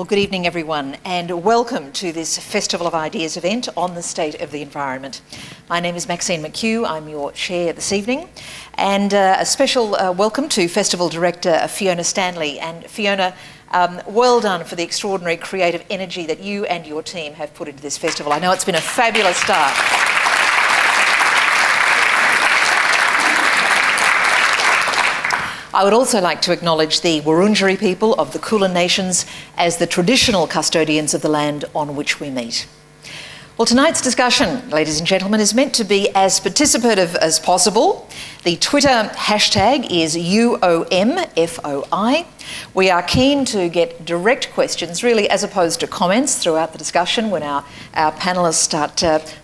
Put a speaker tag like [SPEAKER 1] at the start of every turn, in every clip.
[SPEAKER 1] Well, good evening, everyone, and welcome to this Festival of Ideas event on the state of the environment. My name is Maxine McKew. I'm your chair this evening, and a special welcome to Festival Director Fiona Stanley. And Fiona, well done for the extraordinary creative energy that you and your team have put into this festival. I know it's been a fabulous start. I would also like to acknowledge the Wurundjeri people of the Kulin Nations as the traditional custodians of the land on which we meet. Well, tonight's discussion, ladies and gentlemen, is meant to be as participative as possible. The Twitter hashtag is UOMFOI. We are keen to get direct questions, really, as opposed to comments throughout the discussion when our panellists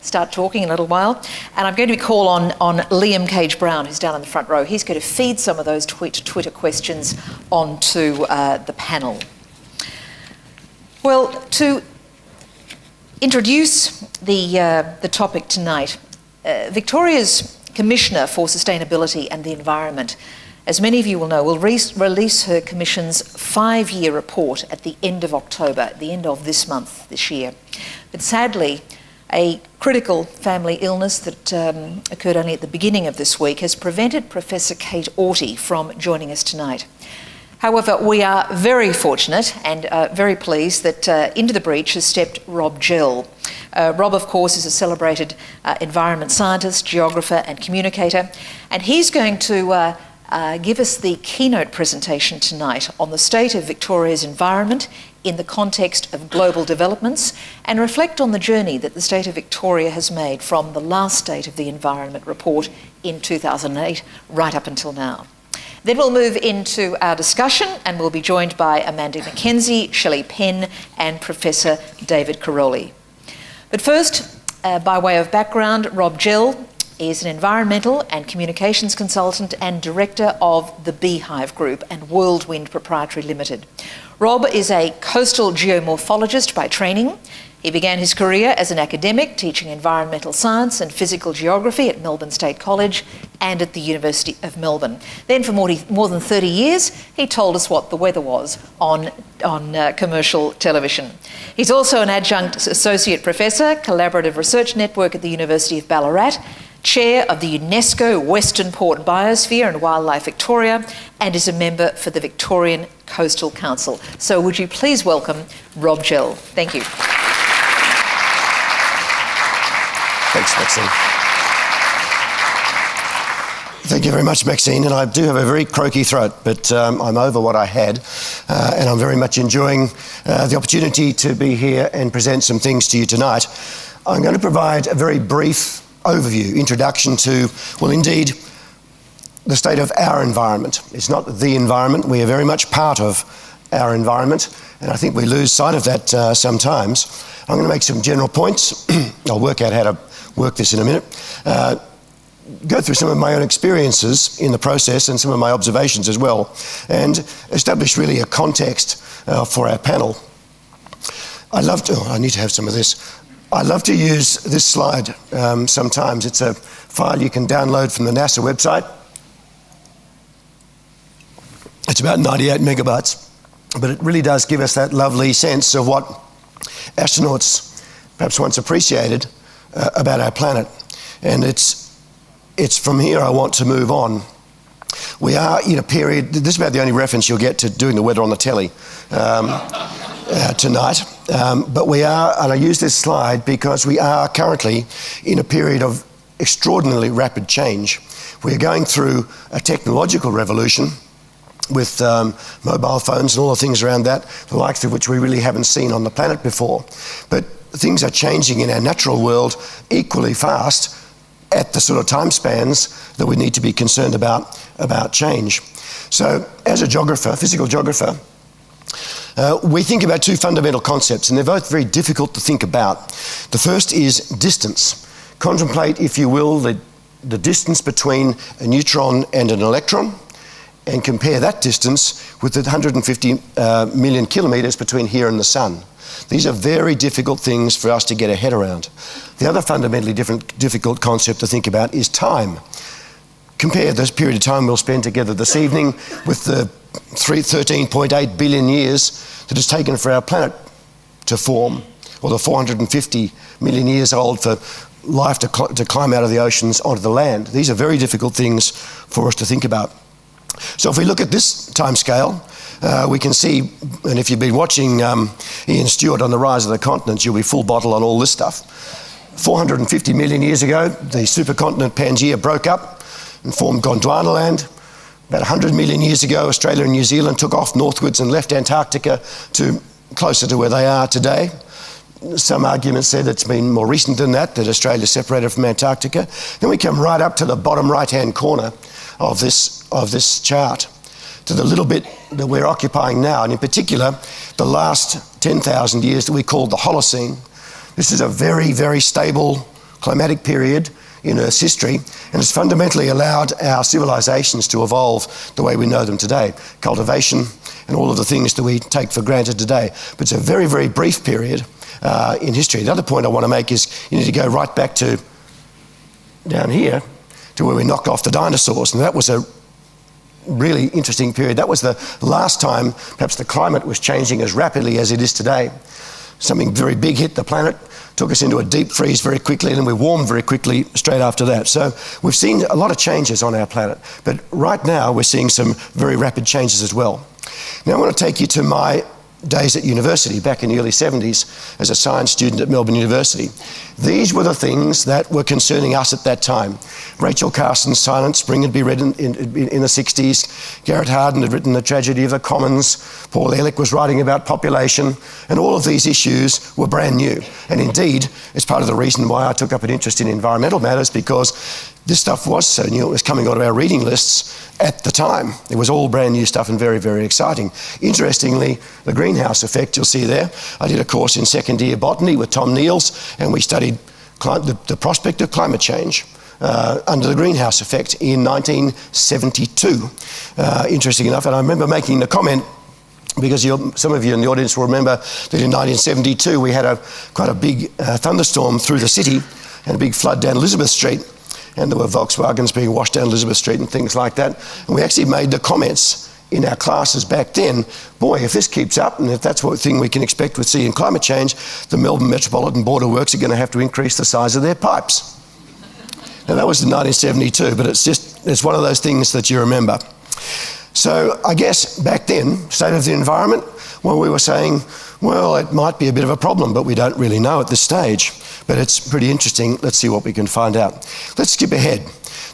[SPEAKER 1] start talking in a little while. And I'm going to call on Liam Cage-Brown, who's down in the front row. He's going to feed some of those Twitter questions onto the panel. Well, to introduce the topic tonight, Victoria's Commissioner for Sustainability and the Environment, as many of you will know, will release her Commission's 5-year report at the end of October, at the end of this month, this year. But sadly, a critical family illness that occurred only at the beginning of this week has prevented Professor Kate Auty from joining us tonight. However, we are very fortunate and very pleased that into the breach has stepped Rob Gell. Rob, of course, is a celebrated environment scientist, geographer and communicator, and he's going to give us the keynote presentation tonight on the state of Victoria's environment in the context of global developments and reflect on the journey that the state of Victoria has made from the last State of the Environment report in 2008 right up until now. Then we'll move into our discussion and we'll be joined by Amanda McKenzie, Shelley Penn and Professor David Karoly. But first, by way of background, Rob Gell is an environmental and communications consultant and director of the Beehive Group and Whirlwind Proprietary Limited. Rob is a coastal geomorphologist by training. He began his career as an academic teaching environmental science and physical geography at Melbourne State College and at the University of Melbourne. Then for more than 30 years, he told us what the weather was on commercial television. He's also an adjunct associate professor, collaborative research network at the University of Ballarat, chair of the UNESCO Western Port Biosphere and Wildlife Victoria, and is a member for the Victorian Coastal Council. So would you please welcome Rob Gell. Thank you.
[SPEAKER 2] Thanks, Maxine. Thank you very much, Maxine. And I do have a very croaky throat, but I'm over what I had, and I'm very much enjoying the opportunity to be here and present some things to you tonight. I'm going to provide a very brief overview, introduction to, well, indeed, the state of our environment. It's not the environment. We are very much part of our environment, and I think we lose sight of that sometimes. I'm going to make some general points. I'll work out how to work this in a minute. Go through some of my own experiences in the process and some of my observations as well, and establish really a context for our panel. I need to have some of this. I love to use this slide sometimes. It's a file you can download from the NASA website. It's about 98 megabytes, but it really does give us that lovely sense of what astronauts perhaps once appreciated about our planet. And it's from here I want to move on. We are in a period, this is about the only reference you'll get to doing the weather on the telly tonight. But we are, and I use this slide because we are currently in a period of extraordinarily rapid change. We are going through a technological revolution with mobile phones and all the things around that, the likes of which we really haven't seen on the planet before. But things are changing in our natural world equally fast at the sort of time spans that we need to be concerned about change. So as a geographer, physical geographer, we think about two fundamental concepts, and they're both very difficult to think about. The first is distance. Contemplate, if you will, the distance between a neutron and an electron, and compare that distance with the 150 million kilometres between here and the sun. These are very difficult things for us to get our head around. The other fundamentally difficult concept to think about is time. Compare this period of time we'll spend together this evening with the 13.8 billion years that it's taken for our planet to form, or the 450 million years old for life to climb out of the oceans onto the land. These are very difficult things for us to think about. So if we look at this time scale, we can see, and if you've been watching Ian Stewart on the Rise of the Continents, you'll be full bottle on all this stuff. 450 million years ago, the supercontinent Pangaea broke up and formed Gondwanaland. About 100 million years ago, Australia and New Zealand took off northwards and left Antarctica to closer to where they are today. Some arguments said it's been more recent than that Australia separated from Antarctica. Then we come right up to the bottom right-hand corner of this chart, to the little bit that we're occupying now, and in particular, the last 10,000 years that we call the Holocene. This is a very, very stable climatic period in Earth's history, and it's fundamentally allowed our civilizations to evolve the way we know them today. Cultivation and all of the things that we take for granted today. But it's a very, very brief period in history. The other point I want to make is you need to go right back to down here to where we knocked off the dinosaurs, and that was a really interesting period. That was the last time perhaps the climate was changing as rapidly as it is today. Something very big hit the planet, took us into a deep freeze very quickly, and then we warmed very quickly straight after that. So we've seen a lot of changes on our planet, but right now we're seeing some very rapid changes as well. Now I want to take you to my days at university back in the early 70s as a science student at Melbourne University. These were the things that were concerning us at that time. Rachel Carson's Silent Spring had been read in the 60s. Garrett Hardin had written The Tragedy of the Commons. Paul Ehrlich was writing about population, and all of these issues were brand new. And indeed, it's part of the reason why I took up an interest in environmental matters, because this stuff was so new. It was coming out of our reading lists at the time. It was all brand new stuff and very, very exciting. Interestingly, the greenhouse effect, you'll see there. I did a course in second year botany with Tom Neils, and we studied the prospect of climate change under the greenhouse effect in 1972. Interesting enough, and I remember making the comment, because some of you in the audience will remember that in 1972 we had quite a big thunderstorm through the city and a big flood down Elizabeth Street. And there were Volkswagens being washed down Elizabeth Street and things like that. And we actually made the comments in our classes back then, boy, if this keeps up, and if that's what thing we can expect to see in climate change, the Melbourne Metropolitan Board of Works are going to have to increase the size of their pipes. Now that was in 1972, but it's one of those things that you remember. So I guess back then, state of the environment, well, we were saying, well, it might be a bit of a problem, but we don't really know at this stage. But it's pretty interesting. Let's see what we can find out. Let's skip ahead.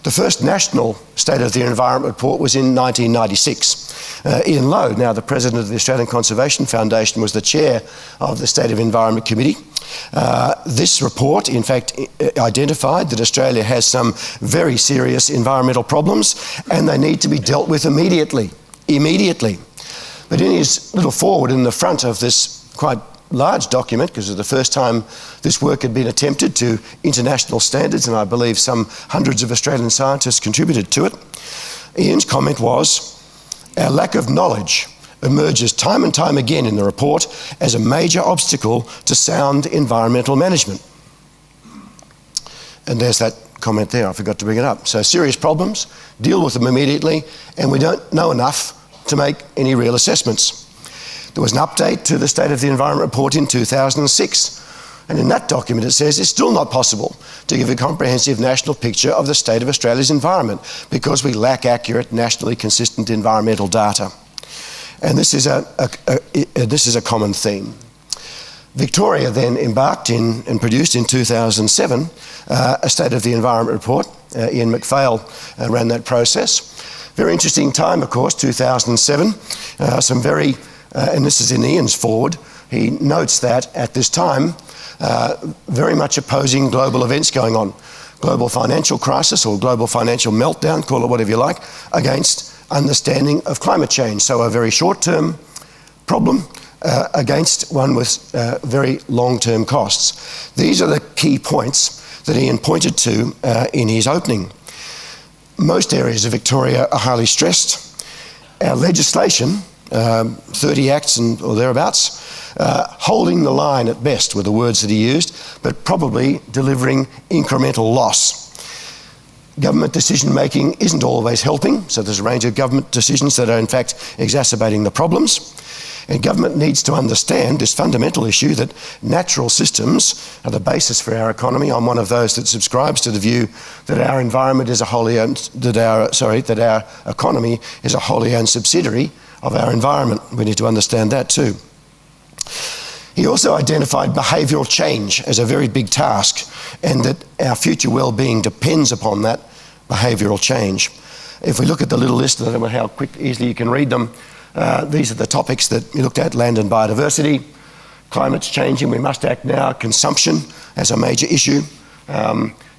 [SPEAKER 2] The first national State of the Environment report was in 1996. Ian Lowe, now the president of the Australian Conservation Foundation, was the chair of the State of Environment Committee. This report, in fact, identified that Australia has some very serious environmental problems, and they need to be dealt with immediately. But in his little foreword in the front of this quite large document, because it was the first time this work had been attempted to international standards, and I believe some hundreds of Australian scientists contributed to it, Ian's comment was, "Our lack of knowledge emerges time and time again in the report as a major obstacle to sound environmental management." And there's that comment there, I forgot to bring it up. So serious problems, deal with them immediately, and we don't know enough to make any real assessments. There was an update to the State of the Environment report in 2006, and in that document it says it's still not possible to give a comprehensive national picture of the state of Australia's environment because we lack accurate, nationally consistent environmental data. And this is a common theme. Victoria then embarked in and produced in 2007 a State of the Environment report. Ian McPhail ran that process. Very interesting time, of course, 2007. Some very and this is in Ian's forward, he notes that at this time, very much opposing global events going on. Global financial crisis or global financial meltdown, call it whatever you like, against understanding of climate change. So a very short-term problem against one with very long-term costs. These are the key points that Ian pointed to in his opening. Most areas of Victoria are highly stressed. Our legislation, 30 acts or thereabouts, holding the line at best were the words that he used, but probably delivering incremental loss. Government decision-making isn't always helping, so there's a range of government decisions that are in fact exacerbating the problems. And government needs to understand this fundamental issue that natural systems are the basis for our economy. I'm one of those that subscribes to the view that our environment is a wholly owned, that our economy is a wholly owned subsidiary of our environment. We need to understand that too. He also identified behavioural change as a very big task, and that our future well-being depends upon that behavioural change. If we look at the little list, I don't know how easily you can read them, these are the topics that we looked at: land and biodiversity, climate's changing, we must act now, consumption as a major issue,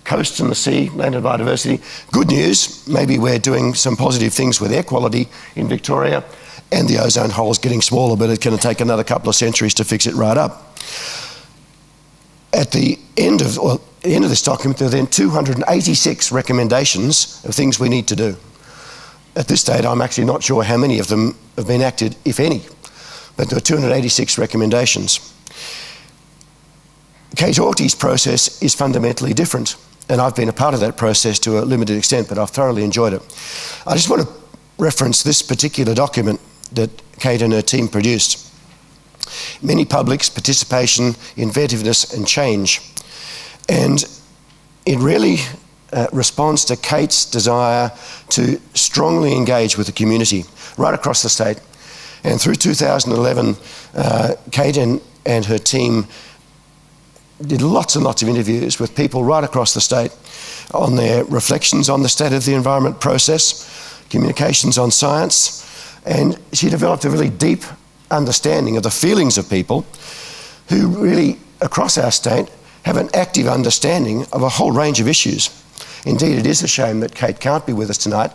[SPEAKER 2] coasts and the sea, land and biodiversity. Good news, maybe we're doing some positive things with air quality in Victoria, and the ozone hole is getting smaller, but it's going to take another couple of centuries to fix it right up. At the end of this document, there are then 286 recommendations of things we need to do. At this stage, I'm actually not sure how many of them have been acted, if any, but there are 286 recommendations. Kate Auty's process is fundamentally different, and I've been a part of that process to a limited extent, but I've thoroughly enjoyed it. I just want to reference this particular document that Kate and her team produced. Many publics, participation, inventiveness and change. And it really responds to Kate's desire to strongly engage with the community right across the state. And through 2011, Kate and her team did lots and lots of interviews with people right across the state on their reflections on the state of the environment process, communications on science, and she developed a really deep understanding of the feelings of people who really, across our state, have an active understanding of a whole range of issues. Indeed, it is a shame that Kate can't be with us tonight.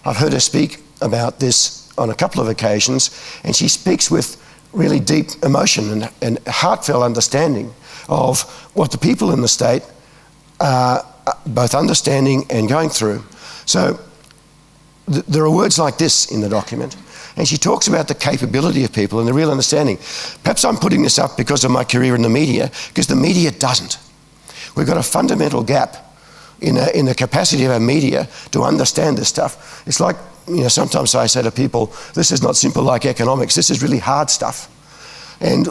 [SPEAKER 2] I've heard her speak about this on a couple of occasions, and she speaks with really deep emotion and heartfelt understanding of what the people in the state are both understanding and going through. So there are words like this in the document, and she talks about the capability of people and the real understanding. Perhaps I'm putting this up because of my career in the media, because the media doesn't. We've got a fundamental gap in the capacity of our media to understand this stuff. It's like, sometimes I say to people, this is not simple like economics, this is really hard stuff. And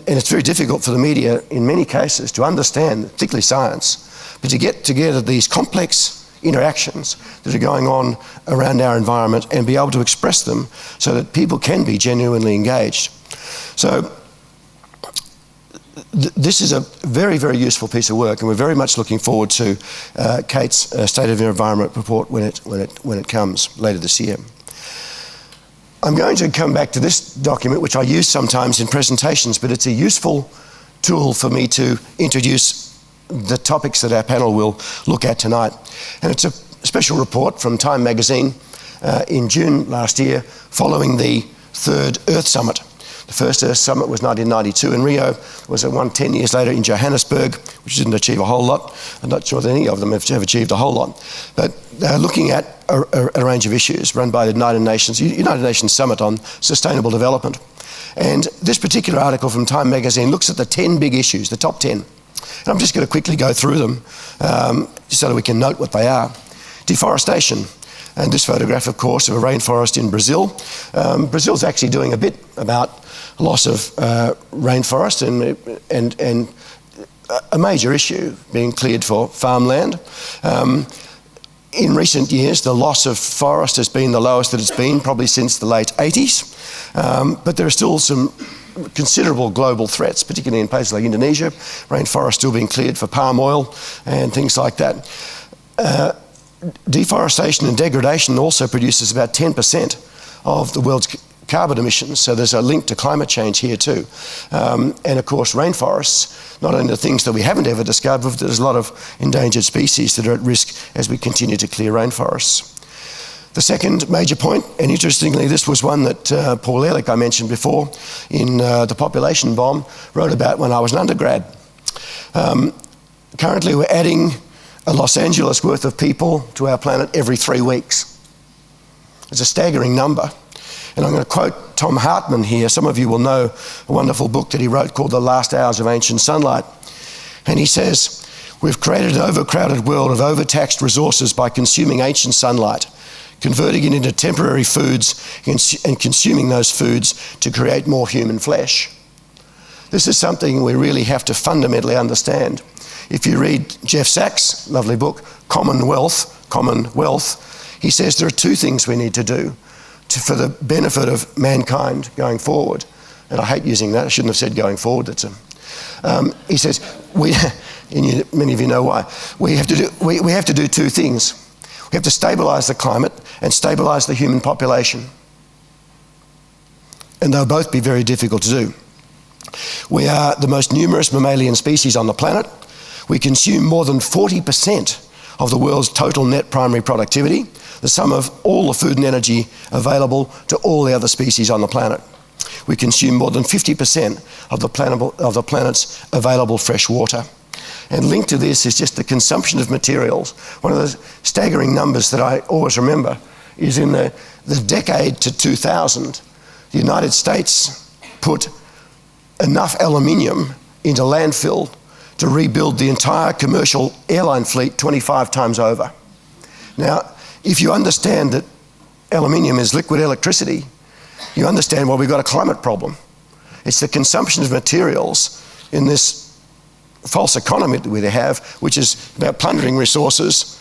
[SPEAKER 2] it's very difficult for the media in many cases to understand, particularly science, but to get together these complex interactions that are going on around our environment and be able to express them so that people can be genuinely engaged. So this is a very, very useful piece of work, and we're very much looking forward to Kate's State of the Environment report when it comes later this year. I'm going to come back to this document, which I use sometimes in presentations, but it's a useful tool for me to introduce the topics that our panel will look at tonight. And it's a special report from Time magazine in June last year, following the third Earth Summit. The first Earth Summit was 1992 in Rio, was one 10 years later in Johannesburg, which didn't achieve a whole lot. I'm not sure that any of them have achieved a whole lot. But they're looking at a range of issues run by the United Nations Summit on Sustainable Development. And this particular article from Time magazine looks at the 10 big issues, the top 10. And I'm just going to quickly go through them just so that we can note what they are. Deforestation. And this photograph, of course, of a rainforest in Brazil. Brazil's actually doing a bit about loss of rainforest and a major issue being cleared for farmland. In recent years, the loss of forest has been the lowest that it's been, probably since the late 80s. But there are still some considerable global threats, particularly in places like Indonesia. Rainforest still being cleared for palm oil and things like that. Deforestation and degradation also produces about 10% of the world's carbon emissions, so there's a link to climate change here too. And of course, rainforests, not only the things that we haven't ever discovered, but there's a lot of endangered species that are at risk as we continue to clear rainforests. The second major point, and interestingly, this was one that Paul Ehrlich, I mentioned before, in The Population Bomb, wrote about when I was an undergrad. Currently, we're adding a Los Angeles worth of people to our planet every 3 weeks. It's a staggering number. And I'm going to quote Tom Hartman here. Some of you will know a wonderful book that he wrote called The Last Hours of Ancient Sunlight. And he says, We've created an overcrowded world of overtaxed resources by consuming ancient sunlight, converting it into temporary foods and consuming those foods to create more human flesh. This is something we really have to fundamentally understand. If you read Jeff Sachs' lovely book, Commonwealth, he says there are two things we need to do for the benefit of mankind going forward. And I hate using that, I shouldn't have said going forward. He says, many of you know why, we have to do two things. We have to stabilise the climate and stabilise the human population. And they'll both be very difficult to do. We are the most numerous mammalian species on the planet. We consume more than 40% of the world's total net primary productivity, the sum of all the food and energy available to all the other species on the planet. We consume more than 50% of the planet's available fresh water. And linked to this is just the consumption of materials. One of the staggering numbers that I always remember is in the decade to 2000, the United States put enough aluminium into landfill to rebuild the entire commercial airline fleet 25 times over. Now, if you understand that aluminium is liquid electricity, you understand why we've got a climate problem. It's the consumption of materials in this false economy that we have, which is about plundering resources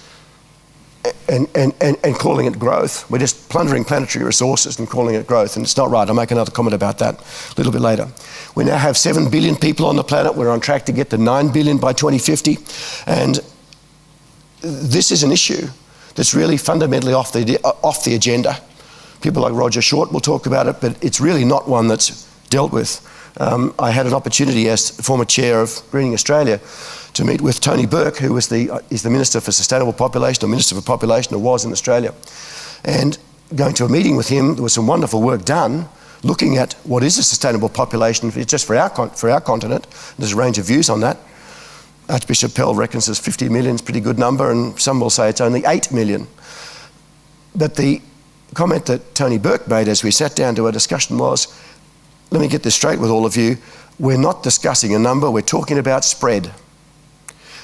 [SPEAKER 2] and calling it growth. We're just plundering planetary resources and calling it growth, and it's not right. I'll make another comment about that a little bit later. We now have 7 billion people on the planet. We're on track to get to 9 billion by 2050, and this is an issue that's really fundamentally off the agenda. People like Roger Short will talk about it, but it's really not one that's dealt with. I had an opportunity as former chair of Greening Australia to meet with Tony Burke, who is the Minister for Sustainable Population, or Minister for Population, or was in Australia. And going to a meeting with him, there was some wonderful work done looking at what is a sustainable population just for our continent. There's a range of views on that. Archbishop Pell reckons there's 50 million is a pretty good number, and some will say it's only 8 million. But the comment that Tony Burke made as we sat down to a discussion was, let me get this straight with all of you, we're not discussing a number, we're talking about spread.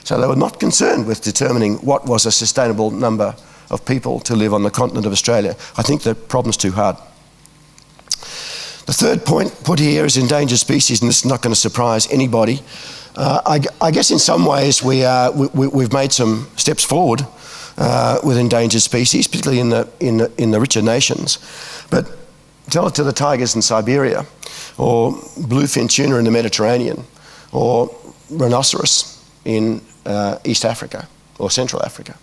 [SPEAKER 2] So they were not concerned with determining what was a sustainable number of people to live on the continent of Australia. I think the problem's too hard. The third point put here is endangered species, and this is not going to surprise anybody. I guess in some ways we've made some steps forward with endangered species, particularly in the richer nations. But tell it to the tigers in Siberia, or bluefin tuna in the Mediterranean, or rhinoceros in East Africa or Central Africa.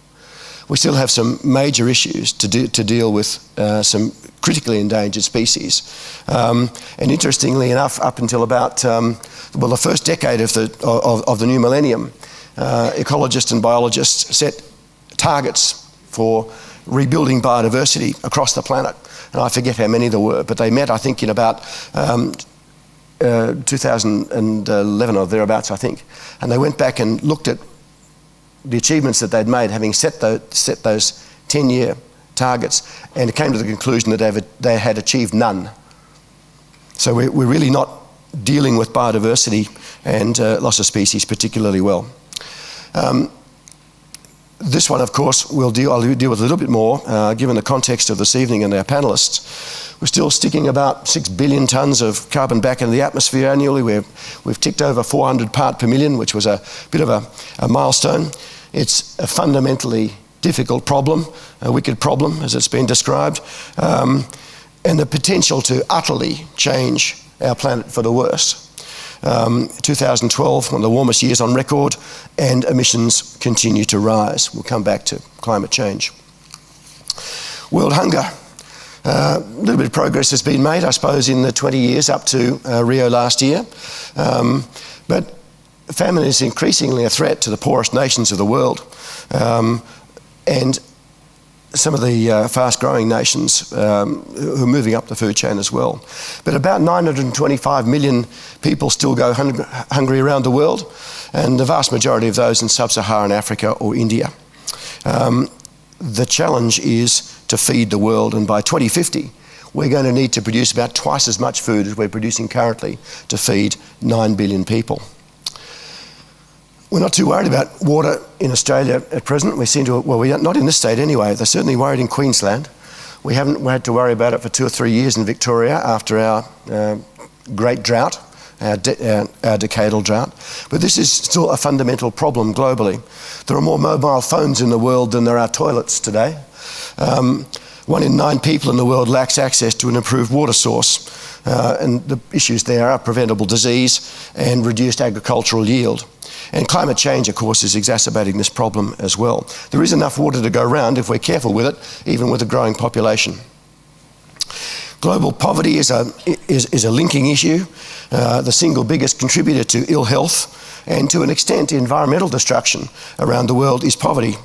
[SPEAKER 2] We still have some major issues to deal with some critically endangered species. And interestingly enough, up until about the first decade of the new millennium, ecologists and biologists set targets for rebuilding biodiversity across the planet. And I forget how many there were, but they met, I think, in about 2011 or thereabouts, I think. And they went back and looked at the achievements that they'd made, having set those 10-year targets, and came to the conclusion that they had achieved none. So we're really not dealing with biodiversity and loss of species particularly well. This one, of course, I'll deal with a little bit more, given the context of this evening and our panellists. We're still sticking about 6 billion tonnes of carbon back into the atmosphere annually. We've ticked over 400 part per million, which was a bit of a milestone. It's a fundamentally difficult problem, a wicked problem, as it's been described, and the potential to utterly change our planet for the worse. 2012, one of the warmest years on record, and emissions continue to rise. We'll come back to climate change. World hunger. A little bit of progress has been made, I suppose, in the 20 years up to Rio last year. But famine is increasingly a threat to the poorest nations of the world. And some of the fast-growing nations who are moving up the food chain as well. But about 925 million people still go hungry around the world, and the vast majority of those in sub-Saharan Africa or India. The challenge is to feed the world, and by 2050, we're going to need to produce about twice as much food as we're producing currently to feed 9 billion people. We're not too worried about water in Australia at present. We seem to, well, we're not in this state anyway. They're certainly worried in Queensland. We haven't had to worry about it for 2 or 3 years in Victoria after our great drought, our decadal drought. But this is still a fundamental problem globally. There are more mobile phones in the world than there are toilets today. 1 in 9 people in the world lacks access to an improved water source. And the issues there are preventable disease and reduced agricultural yield. And climate change, of course, is exacerbating this problem as well. There is enough water to go around if we're careful with it, even with a growing population. Global poverty is a linking issue, the single biggest contributor to ill health and to an extent environmental destruction around the world is poverty.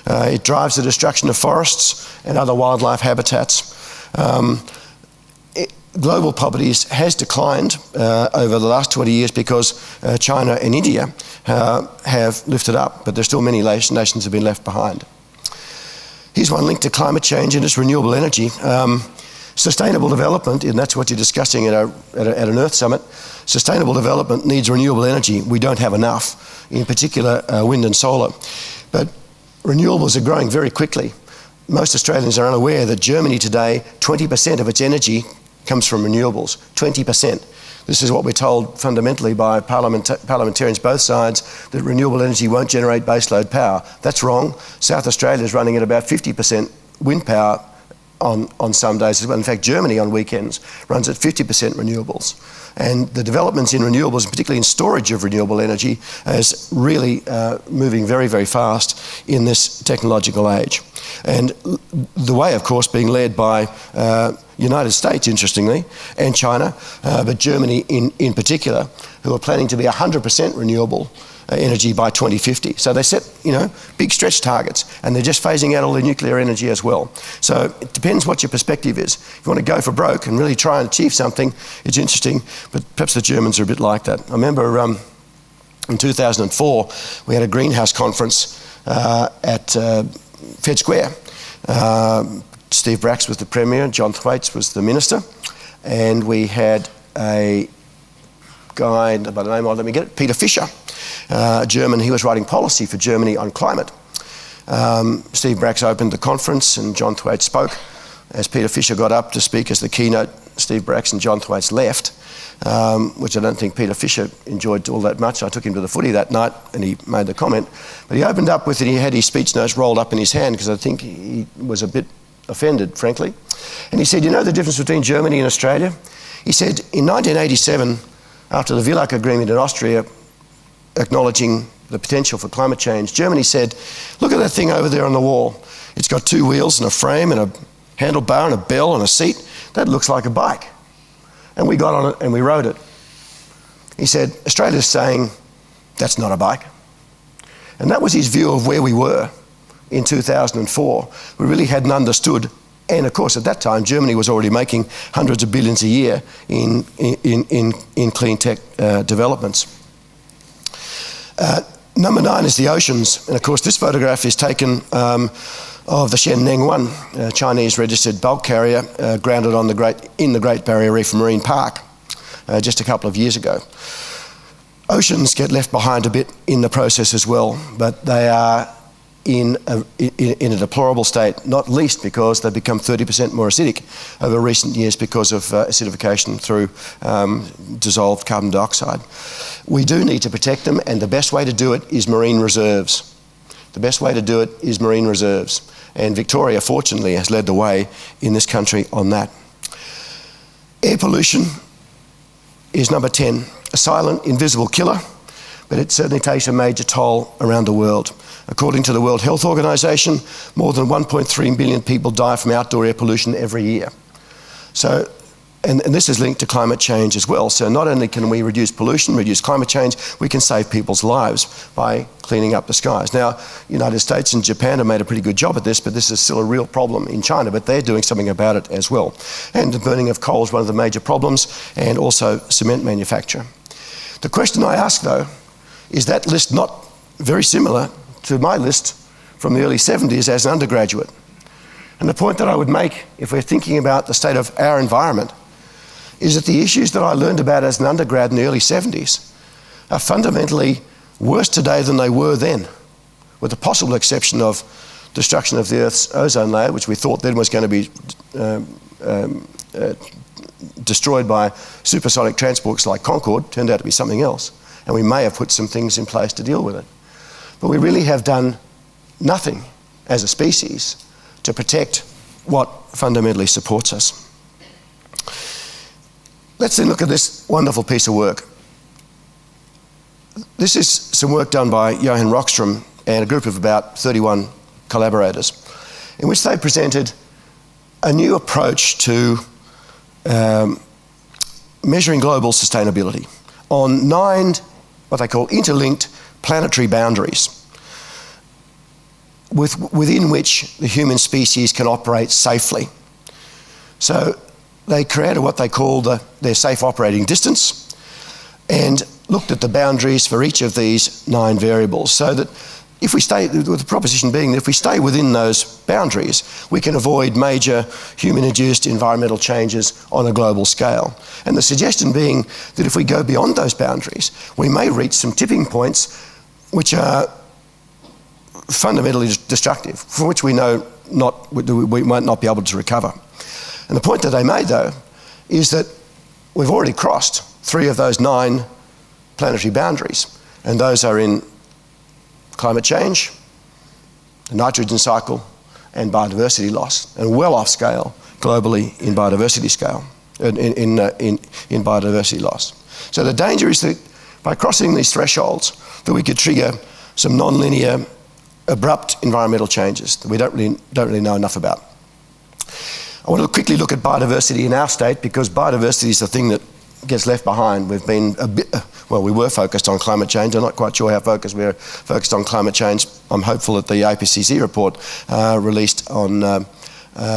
[SPEAKER 2] It drives the destruction of forests and other wildlife habitats. Global poverty has declined over the last 20 years because China and India have lifted up, but there's still many nations have been left behind. Here's one link to climate change and its renewable energy. Sustainable development, and that's what you're discussing at an Earth Summit, sustainable development needs renewable energy. We don't have enough, in particular wind and solar. But renewables are growing very quickly. Most Australians are unaware that Germany today, 20% of its energy comes from renewables, 20%. This is what we're told fundamentally by parliamentarians both sides, that renewable energy won't generate baseload power. That's wrong. South Australia is running at about 50% wind power on some days. In fact, Germany on weekends runs at 50% renewables. And the developments in renewables, particularly in storage of renewable energy, is really moving very, very fast in this technological age. And the way, of course, being led by United States, interestingly, and China, but Germany in particular, who are planning to be 100% renewable energy by 2050. So they set, big stretch targets, and they're just phasing out all the nuclear energy as well. So it depends what your perspective is. If you want to go for broke and really try and achieve something, it's interesting, but perhaps the Germans are a bit like that. I remember in 2004, we had a greenhouse conference at Fed Square. Steve Bracks was the Premier, John Thwaites was the Minister, and we had a guy by the name of, let me get it, Peter Fischer, German. He was writing policy for Germany on climate. Steve Bracks opened the conference and John Thwaites spoke. As Peter Fischer got up to speak as the keynote, Steve Bracks and John Thwaites left, which I don't think Peter Fischer enjoyed all that much. I took him to the footy that night and he made the comment. But he opened up with it, he had his speech notes rolled up in his hand because I think he was a bit offended, frankly. And he said, you know the difference between Germany and Australia? He said, in 1987, after the Villach Agreement in Austria, acknowledging the potential for climate change, Germany said, look at that thing over there on the wall. It's got 2 wheels and a frame and a handlebar and a bell and a seat. That looks like a bike. And we got on it and we rode it. He said, Australia's saying, that's not a bike. And that was his view of where we were in 2004. We really hadn't understood. And of course, at that time, Germany was already making hundreds of billions a year in clean tech developments. Number 9 is the oceans. And of course, this photograph is taken of the Sheneng 1, Chinese registered bulk carrier, grounded in the Great Barrier Reef Marine Park just a couple of years ago. Oceans get left behind a bit in the process as well, but they are in a deplorable state, not least because they've become 30% more acidic over recent years because of acidification through dissolved carbon dioxide. We do need to protect them, and the best way to do it is marine reserves. The best way to do it is marine reserves. And Victoria, fortunately, has led the way in this country on that. Air pollution is number 10, a silent, invisible killer, but it certainly takes a major toll around the world. According to the World Health Organization, more than 1.3 billion people die from outdoor air pollution every year. So, and this is linked to climate change as well. So not only can we reduce pollution, reduce climate change, we can save people's lives by cleaning up the skies. Now, United States and Japan have made a pretty good job at this, but this is still a real problem in China, but they're doing something about it as well. And the burning of coal is one of the major problems, and also cement manufacture. The question I ask, though, is that list not very similar to my list from the early 70s as an undergraduate? And the point that I would make, if we're thinking about the state of our environment, is that the issues that I learned about as an undergrad in the early 70s are fundamentally worse today than they were then, with the possible exception of destruction of the Earth's ozone layer, which we thought then was going to be destroyed by supersonic transports like Concorde. Turned out to be something else, and we may have put some things in place to deal with it. But we really have done nothing as a species to protect what fundamentally supports us. Let's then look at this wonderful piece of work. This is some work done by Johan Rockström and a group of about 31 collaborators, in which they presented a new approach to measuring global sustainability on 9 what they call interlinked planetary boundaries within which the human species can operate safely. So they created what they call their safe operating distance and looked at the boundaries for each of these 9 variables, so that if we stay, with the proposition being that if we stay within those boundaries, we can avoid major human-induced environmental changes on a global scale. And the suggestion being that if we go beyond those boundaries, we may reach some tipping points which are fundamentally destructive, from which we know we might not be able to recover. And the point that they made, though, is that we've already crossed 3 of those 9 planetary boundaries, and those are in climate change, the nitrogen cycle, and biodiversity loss, and well off scale globally in biodiversity scale, in biodiversity loss. So the danger is that by crossing these thresholds, that we could trigger some non-linear, abrupt environmental changes that we don't really know enough about. I want to quickly look at biodiversity in our state, because biodiversity is the thing that gets left behind. We've been we were focused on climate change. I'm not quite sure how focused we're focused on climate change. I'm hopeful that the IPCC report released on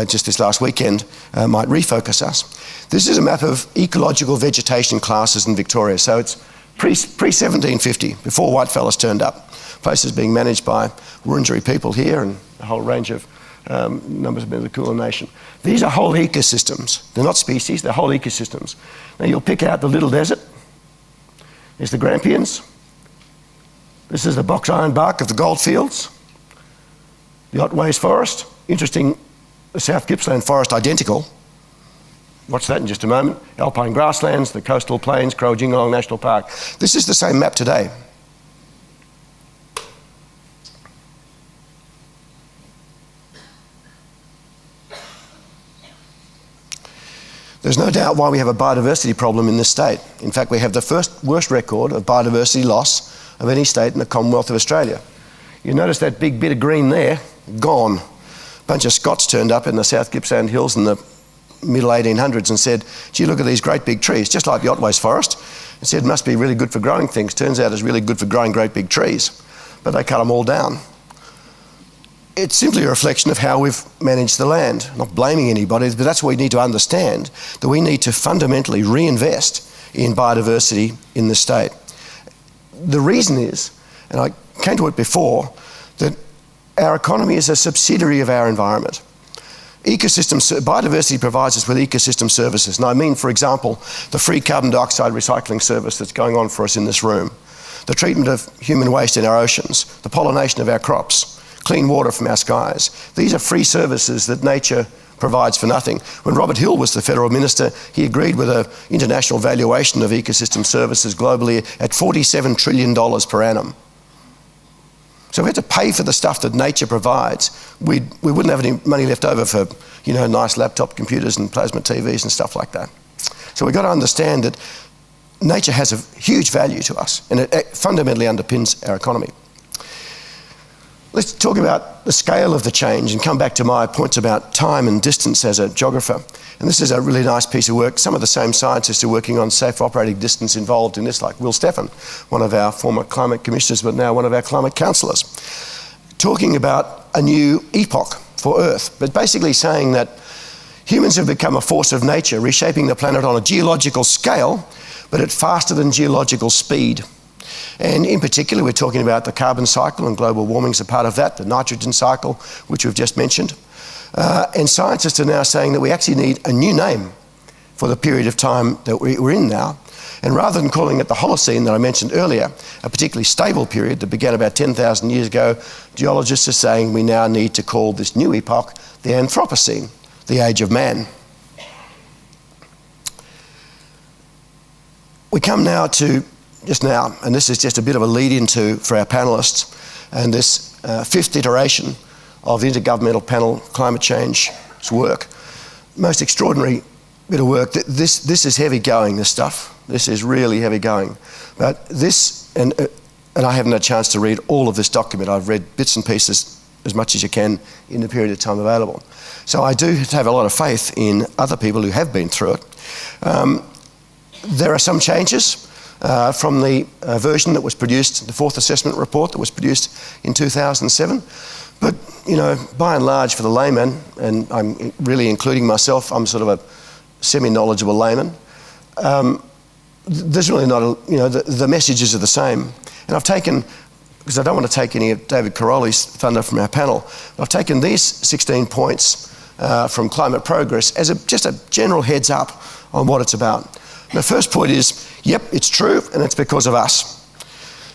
[SPEAKER 2] just this last weekend might refocus us. This is a map of ecological vegetation classes in Victoria. So it's pre-1750, before whitefellas turned up. Places being managed by Wurundjeri people here and a whole range of numbers of the Kulin Nation. These are whole ecosystems. They're not species, they're whole ecosystems. Now you'll pick out the Little Desert. There's the Grampians. This is the box ironbark of the goldfields. The Otways Forest. Interesting, the South Gippsland Forest identical. Watch that in just a moment. Alpine grasslands, the coastal plains, Crow-Jingalong National Park. This is the same map today. There's no doubt why we have a biodiversity problem in this state. In fact, we have the worst record of biodiversity loss of any state in the Commonwealth of Australia. You notice that big bit of green there, gone. A bunch of Scots turned up in the South Gippsland Hills in the middle 1800s and said, gee, look at these great big trees, just like the Otways Forest. And said, it must be really good for growing things. Turns out it's really good for growing great big trees. But they cut them all down. It's simply a reflection of how we've managed the land. Not blaming anybody, but that's what we need to understand, that we need to fundamentally reinvest in biodiversity in the state. The reason is, and I came to it before, that our economy is a subsidiary of our environment. Biodiversity provides us with ecosystem services. And I mean, for example, the free carbon dioxide recycling service that's going on for us in this room, the treatment of human waste in our oceans, the pollination of our crops, clean water from our skies. These are free services that nature provides for nothing. When Robert Hill was the federal minister, he agreed with an international valuation of ecosystem services globally at $47 trillion per annum. So if we had to pay for the stuff that nature provides, we wouldn't have any money left over for, nice laptop computers and plasma TVs and stuff like that. So we've got to understand that nature has a huge value to us, and it fundamentally underpins our economy. Let's talk about the scale of the change and come back to my points about time and distance as a geographer. And this is a really nice piece of work. Some of the same scientists are working on safe operating distance involved in this, like Will Stephan, one of our former climate commissioners, but now one of our climate counsellors, talking about a new epoch for Earth, but basically saying that humans have become a force of nature, reshaping the planet on a geological scale, but at faster than geological speed. And in particular, we're talking about the carbon cycle, and global warming is a part of that, the nitrogen cycle, which we've just mentioned. And scientists are now saying that we actually need a new name for the period of time that we're in now. And rather than calling it the Holocene that I mentioned earlier, a particularly stable period that began about 10,000 years ago, geologists are saying we now need to call this new epoch the Anthropocene, the age of man. We come now to, just now, and this is just a bit of a lead-in for our panellists, and this fifth iteration of the Intergovernmental Panel Climate Change's work. Most extraordinary bit of work. This is heavy going, this stuff. This is really heavy going. But this, and I haven't had a chance to read all of this document. I've read bits and pieces as much as you can in the period of time available. So I do have a lot of faith in other people who have been through it. There are some changes from the version that was produced, the fourth assessment report that was produced in 2007. But, you know, by and large for the layman, and I'm really including myself, I'm sort of a semi-knowledgeable layman, there's really not a, you know, the messages are the same. And I've taken, because I don't want to take any of David Karoly's thunder from our panel, but I've taken these 16 points from Climate Progress as just a general heads up on what it's about. The first point is, yep, it's true, and it's because of us.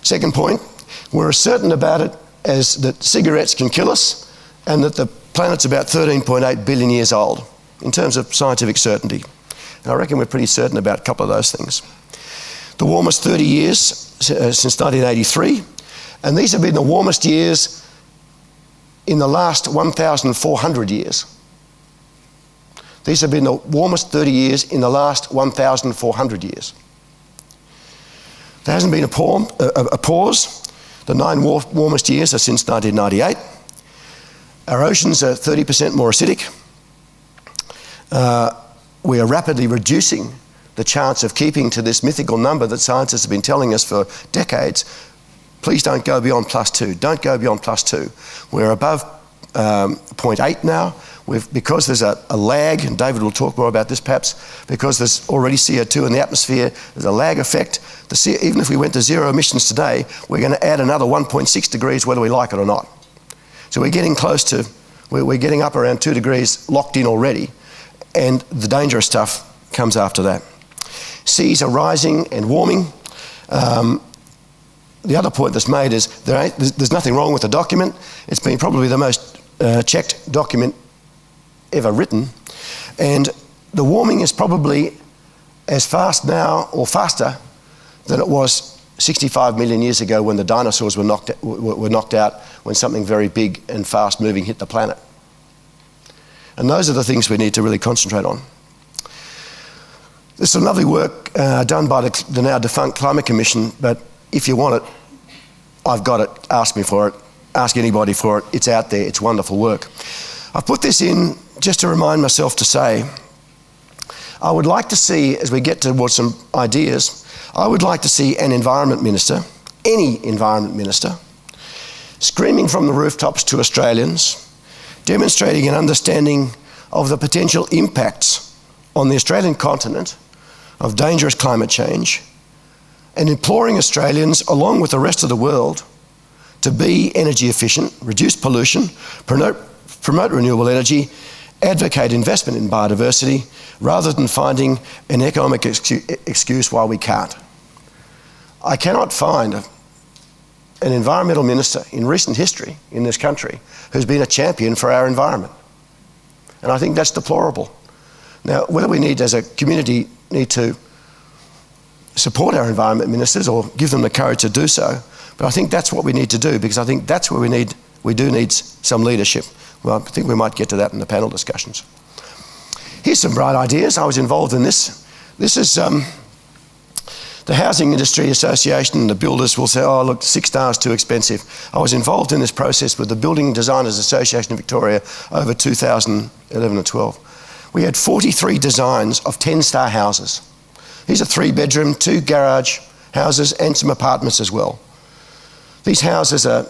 [SPEAKER 2] Second point, we're as certain about it as that cigarettes can kill us, and that the planet's about 13.8 billion years old, in terms of scientific certainty. And I reckon we're pretty certain about a couple of those things. The warmest 30 years since 1983, and these have been the warmest years in the last 1,400 years. These have been the warmest 30 years in the last 1,400 years. There hasn't been a pause. The 9 warmest years are since 1998. Our oceans are 30% more acidic. We are rapidly reducing the chance of keeping to this mythical number that scientists have been telling us for decades. Please don't go beyond +2. Don't go beyond +2. We're above 0.8 now. Because there's a lag, and David will talk more about this perhaps, because there's already CO2 in the atmosphere, there's a lag effect. Even if we went to zero emissions today, we're going to add another 1.6 degrees whether we like it or not. So we're getting close to, we're getting up around 2 degrees locked in already, and the dangerous stuff comes after that. Seas are rising and warming. The other point that's made is there's nothing wrong with the document. It's been probably the most checked document ever written, and the warming is probably as fast now or faster than it was 65 million years ago when the dinosaurs were knocked out when something very big and fast moving hit the planet. And those are the things we need to really concentrate on. There's some lovely work done by the now defunct Climate Commission, but if you want it, I've got it. Ask me for it. Ask anybody for it. It's out there. It's wonderful work. I've put this in just to remind myself to say, I would like to see, as we get towards some ideas, I would like to see an environment minister, any environment minister, screaming from the rooftops to Australians, demonstrating an understanding of the potential impacts on the Australian continent of dangerous climate change, and imploring Australians, along with the rest of the world, to be energy efficient, reduce pollution, promote renewable energy, advocate investment in biodiversity, rather than finding an economic excuse why we can't. I cannot find an environmental minister in recent history in this country who's been a champion for our environment. And I think that's deplorable. Now, whether we need, as a community, need to support our environment ministers or give them the courage to do so, but I think that's what we need to do, because I think that's where we do need some leadership. Well, I think we might get to that in the panel discussions. Here's some bright ideas. I was involved in this. This is the Housing Industry Association, and the builders will say, oh, look, 6 stars too expensive. I was involved in this process with the Building Designers Association of Victoria over 2011 and 12. We had 43 designs of 10-star houses. These are 3-bedroom, 2 garage houses and some apartments as well. These houses are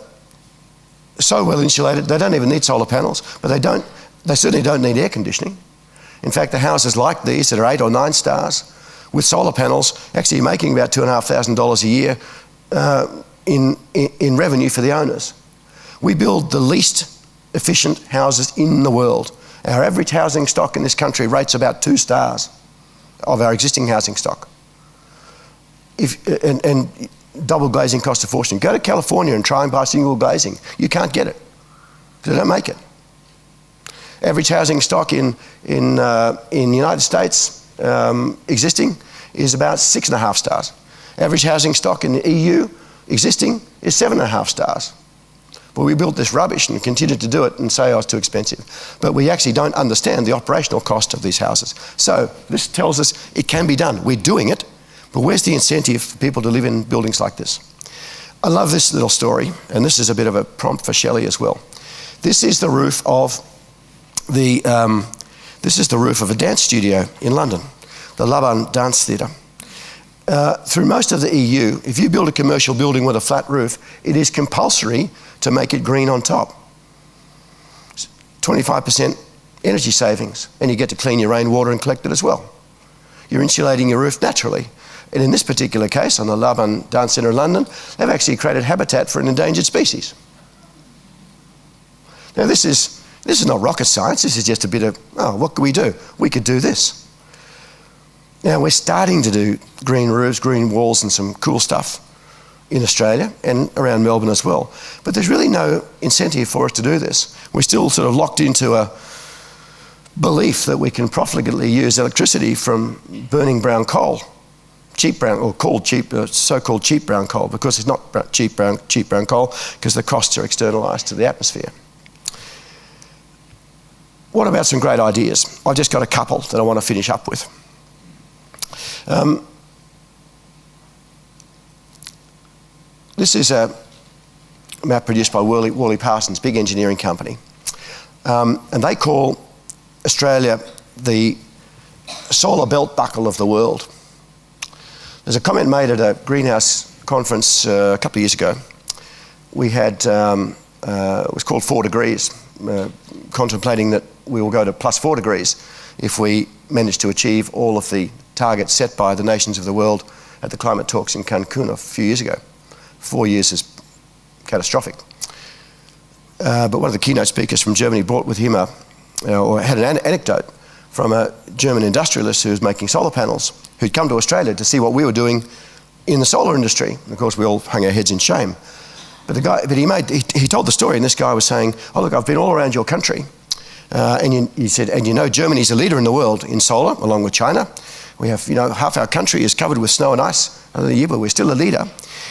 [SPEAKER 2] so well insulated, they don't even need solar panels, but they certainly don't need air conditioning. In fact, the houses like these that are 8 or 9 stars with solar panels actually making about $2,500 a year in revenue for the owners. We build the least efficient houses in the world. Our average housing stock in this country rates about 2 stars. of our existing housing stock. And double glazing costs a fortune. Go to California and try and buy single glazing. You can't get it. They don't make it. Average housing stock in the United States existing is about 6.5 stars. Average housing stock in the EU existing is 7.5 stars. But we built this rubbish and continued to do it and say, oh, it's too expensive. But we actually don't understand the operational cost of these houses. So this tells us it can be done. We're doing it, but where's the incentive for people to live in buildings like this? I love this little story, and this is a bit of a prompt for Shelley as well. This is the roof of a dance studio in London, the Melbourne Dance Theatre. Through most of the EU, if you build a commercial building with a flat roof, it is compulsory to make it green on top. 25% energy savings, and you get to clean your rainwater and collect it as well. You're insulating your roof naturally. And in this particular case, on the Melbourne Dance Centre in London, they've actually created habitat for an endangered species. Now this is not rocket science, this is just a bit of, oh, what can we do? We could do this. Now we're starting to do green roofs, green walls and some cool stuff in Australia and around Melbourne as well. But there's really no incentive for us to do this. We're still sort of locked into a belief that we can profligately use electricity from burning brown coal. Cheap brown, or so-called cheap brown coal, because it's not cheap brown coal, because the costs are externalised to the atmosphere. What about some great ideas? I've just got a couple that I want to finish up with. This is a map produced by Worley Parsons, big engineering company. And they call Australia the solar belt buckle of the world. There's a comment made at a greenhouse conference a couple of years ago. We had, it was called 4 degrees, contemplating that we will go to plus 4 degrees if we manage to achieve all of the targets set by the nations of the world at the climate talks in Cancun a few years ago. 4 years is catastrophic. But one of the keynote speakers from Germany brought with him had an anecdote from a German industrialist who was making solar panels, who'd come to Australia to see what we were doing in the solar industry. And of course, we all hung our heads in shame. But he told the story, and this guy was saying, oh look, I've been all around your country. He said, and you know, Germany's a leader in the world in solar, along with China. We have, half our country is covered with snow and ice under the year, but we're still a leader.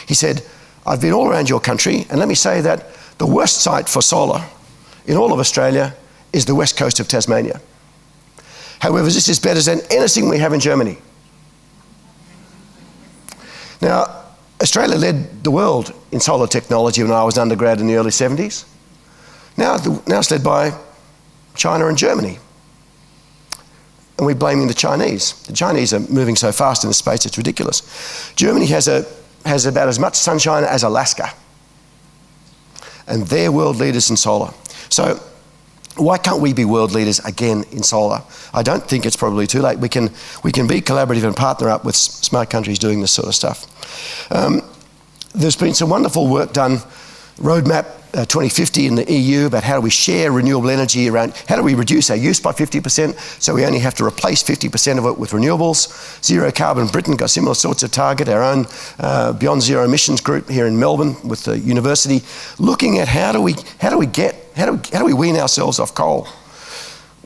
[SPEAKER 2] He said, I've been all around your country, and let me say that the worst site for solar in all of Australia is the west coast of Tasmania. However, this is better than anything we have in Germany. Now, Australia led the world in solar technology when I was an undergrad in the early 70s. Now it's led by China and Germany. And we're blaming the Chinese. The Chinese are moving so fast in the space, it's ridiculous. Germany has about as much sunshine as Alaska. And they're world leaders in solar. So why can't we be world leaders again in solar? I don't think it's probably too late. We can be collaborative and partner up with smart countries doing this sort of stuff. There's been some wonderful work done, Roadmap 2050 in the EU, about how do we share renewable energy around, how do we reduce our use by 50% so we only have to replace 50% of it with renewables. Zero Carbon Britain got similar sorts of target, our own Beyond Zero Emissions group here in Melbourne with the university, looking at how do we wean ourselves off coal.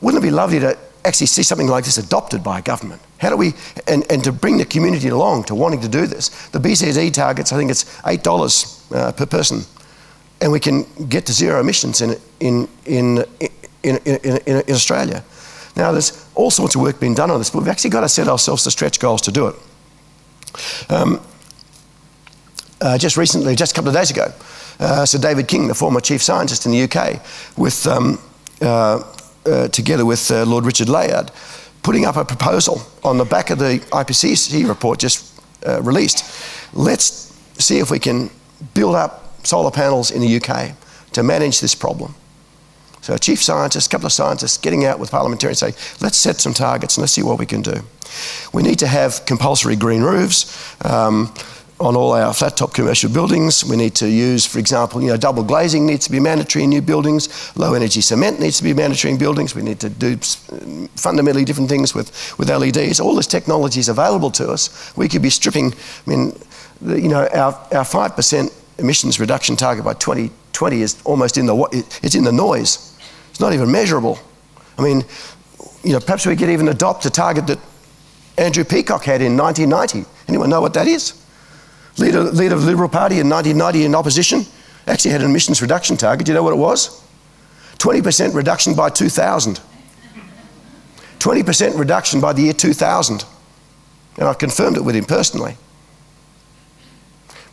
[SPEAKER 2] Wouldn't it be lovely to actually see something like this adopted by a government? How do we, and to bring the community along to wanting to do this. The BZE targets, I think it's $8 per person. And we can get to zero emissions in Australia. Now, there's all sorts of work being done on this, but we've actually got to set ourselves the stretch goals to do it. Just recently, just a couple of days ago, Sir David King, the former chief scientist in the UK, together with Lord Richard Layard, putting up a proposal on the back of the IPCC report just released. Let's see if we can build up solar panels in the UK to manage this problem. So a chief scientist, a couple of scientists getting out with parliamentarians saying, let's set some targets and let's see what we can do. We need to have compulsory green roofs. on all our flat-top commercial buildings. We need to use, for example, double glazing needs to be mandatory in new buildings. Low-energy cement needs to be mandatory in buildings. We need to do fundamentally different things with LEDs. All this technology is available to us. We could be stripping, our 5% emissions reduction target by 2020 is almost in the noise. It's not even measurable. Perhaps we could even adopt a target that Andrew Peacock had in 1990. Anyone know what that is? Leader of the Liberal Party in 1990 in opposition actually had an emissions reduction target. Do you know what it was? 20% reduction by 2000. 20% reduction by the year 2000. And I confirmed it with him personally.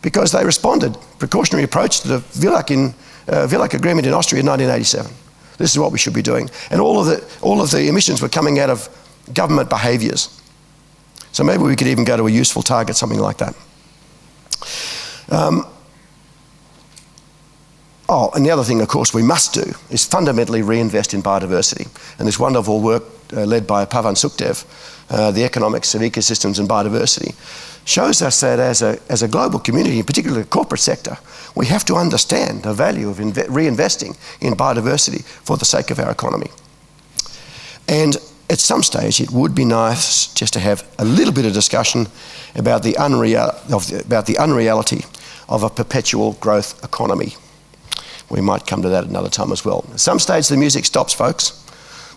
[SPEAKER 2] Because they responded, precautionary approach to the Villach Agreement in Austria in 1987. This is what we should be doing. And all of the emissions were coming out of government behaviours. So maybe we could even go to a useful target, something like that. And the other thing, of course, we must do is fundamentally reinvest in biodiversity. And this wonderful work led by Pavan Sukhdev, the economics of ecosystems and biodiversity, shows us that as a global community, in particular the corporate sector, we have to understand the value of reinvesting in biodiversity for the sake of our economy. And at some stage, it would be nice just to have a little bit of discussion about the unreality of a perpetual growth economy. We might come to that another time as well. At some stage, the music stops, folks.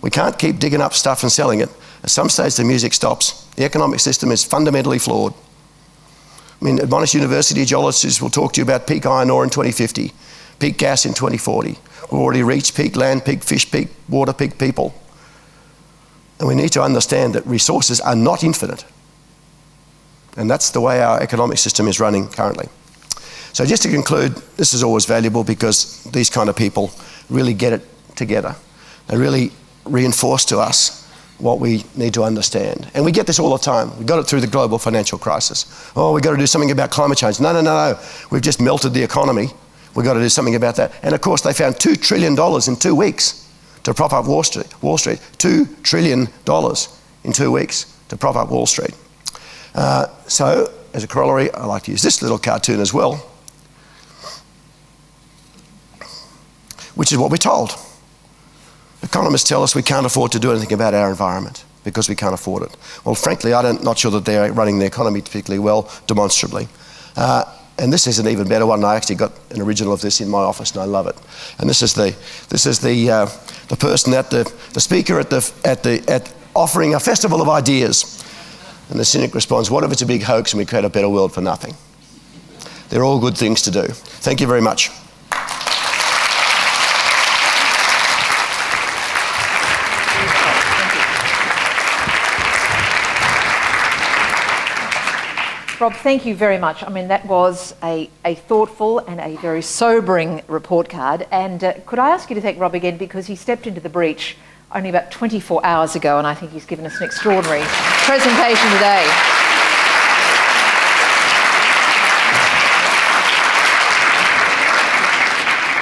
[SPEAKER 2] We can't keep digging up stuff and selling it. At some stage, the music stops. The economic system is fundamentally flawed. At Monash University, geologists will talk to you about peak iron ore in 2050, peak gas in 2040. We've already reached peak land, peak fish, peak water, peak people. And we need to understand that resources are not infinite. And that's the way our economic system is running currently. So just to conclude, this is always valuable because these kind of people really get it together. They really reinforce to us what we need to understand. And we get this all the time. We got it through the global financial crisis. Oh, we've got to do something about climate change. No. We've just melted the economy. We've got to do something about that. And of course, they found $2 trillion in 2 weeks to prop up Wall Street. $2 trillion in 2 weeks to prop up Wall Street. So, as a corollary, I like to use this little cartoon as well, which is what we're told. Economists tell us we can't afford to do anything about our environment because we can't afford it. Well, frankly, I'm not sure that they're running the economy particularly well, demonstrably. And this is an even better one. I actually got an original of this in my office, and I love it. And this is the person the speaker at offering a festival of ideas. And the cynic responds, "What if it's a big hoax and we create a better world for nothing?" They're all good things to do. Thank you very much.
[SPEAKER 1] Rob, thank you very much. That was a thoughtful and a very sobering report card. And could I ask you to thank Rob again, because he stepped into the breach only about 24 hours ago, and I think he's given us an extraordinary presentation today.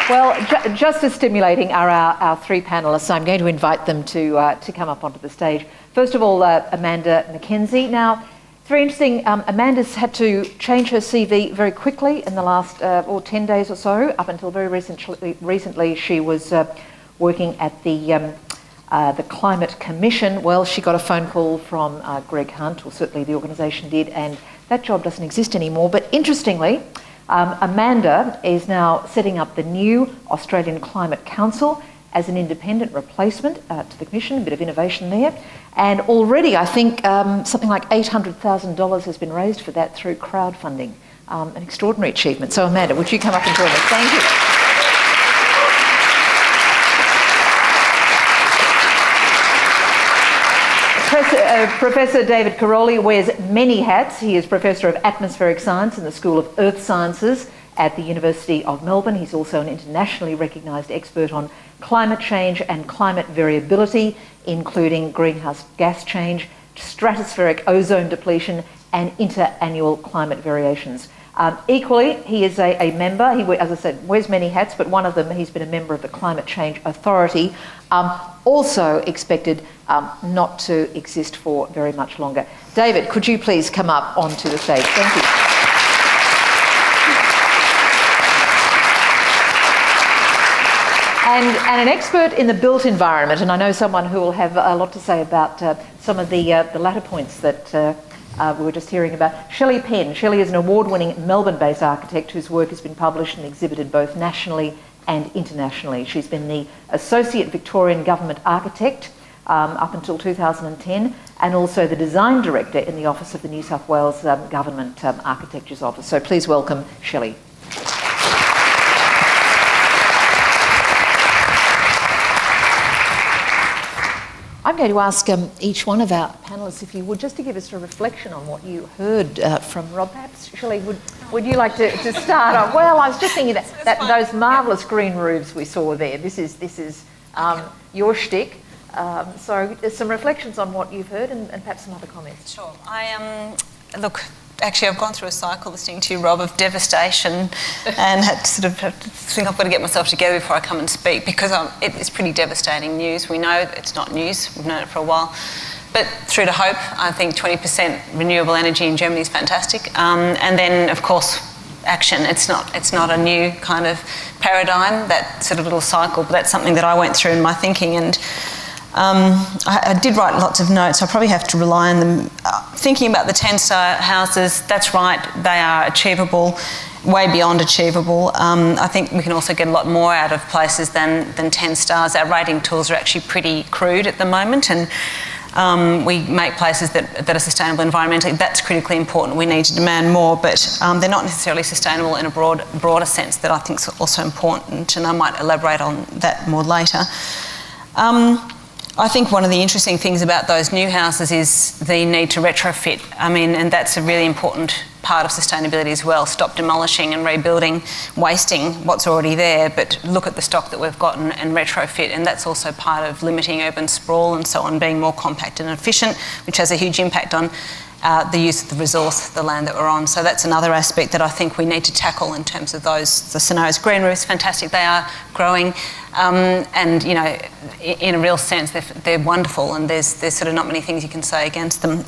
[SPEAKER 1] Well, just as stimulating are our three panellists. I'm going to invite them to come up onto the stage. First of all, Amanda McKenzie. Now, it's very interesting. Amanda's had to change her CV very quickly in the last 10 days or so. Up until very recently, she was working at the Climate Commission. Well, she got a phone call from Greg Hunt, or certainly the organisation did, and that job doesn't exist anymore. But interestingly, Amanda is now setting up the new Australian Climate Council as an independent replacement to the Commission, a bit of innovation there. And already I think something like $800,000 has been raised for that through crowdfunding. An extraordinary achievement. So Amanda, would you come up and join us? Thank you. Professor David Karoly wears many hats. He is Professor of Atmospheric Science in the School of Earth Sciences at the University of Melbourne. He's also an internationally recognised expert on climate change and climate variability, including greenhouse gas change, stratospheric ozone depletion, and interannual climate variations. Equally, he is a member, he, as I said, wears many hats, but one of them, he's been a member of the Climate Change Authority, also expected not to exist for very much longer. David, could you please come up onto the stage? Thank you. and an expert in the built environment, and I know someone who will have a lot to say about some of the latter points that we were just hearing about. Shelley Penn. Shelley is an award-winning Melbourne-based architect whose work has been published and exhibited both nationally and internationally. She's been the Associate Victorian Government Architect up until 2010, and also the Design Director in the Office of the New South Wales Government Architecture's Office. So please welcome Shelley. I'm going to ask each one of our panellists, if you would, just to give us a reflection on what you heard from Rob. Perhaps, Shelley, would you like to start off? Well, I was just thinking that those marvellous green roofs we saw there, this is your shtick. So some reflections on what you've heard and perhaps some other comments.
[SPEAKER 3] Sure. Look, actually I've gone through a cycle listening to you, Rob, of devastation and had to sort of think I've got to get myself together before I come and speak, because it's pretty devastating news. We know it's not news, we've known it for a while. But through to hope, I think 20% renewable energy in Germany is fantastic. And then, of course, action. It's not a new kind of paradigm, that sort of little cycle, but that's something that I went through in my thinking. And I did write lots of notes. I probably have to rely on them. Thinking about the 10-star houses, that's right, they are achievable, way beyond achievable. I think we can also get a lot more out of places than 10 stars. Our rating tools are actually pretty crude at the moment, and we make places that are sustainable environmentally. That's critically important. We need to demand more, but they're not necessarily sustainable in a broader sense that I think is also important, and I might elaborate on that more later. I think one of the interesting things about those new houses is the need to retrofit. I mean, and that's a really important part of sustainability as well. Stop demolishing and rebuilding, wasting what's already there, but look at the stock that we've got and retrofit. And that's also part of limiting urban sprawl and so on, being more compact and efficient, which has a huge impact on the use of the resource, the land that we're on. So that's another aspect that I think we need to tackle in terms of the scenarios. Green roofs, fantastic, they are growing. And, you know, in a real sense, they're wonderful, and there's sort of not many things you can say against them.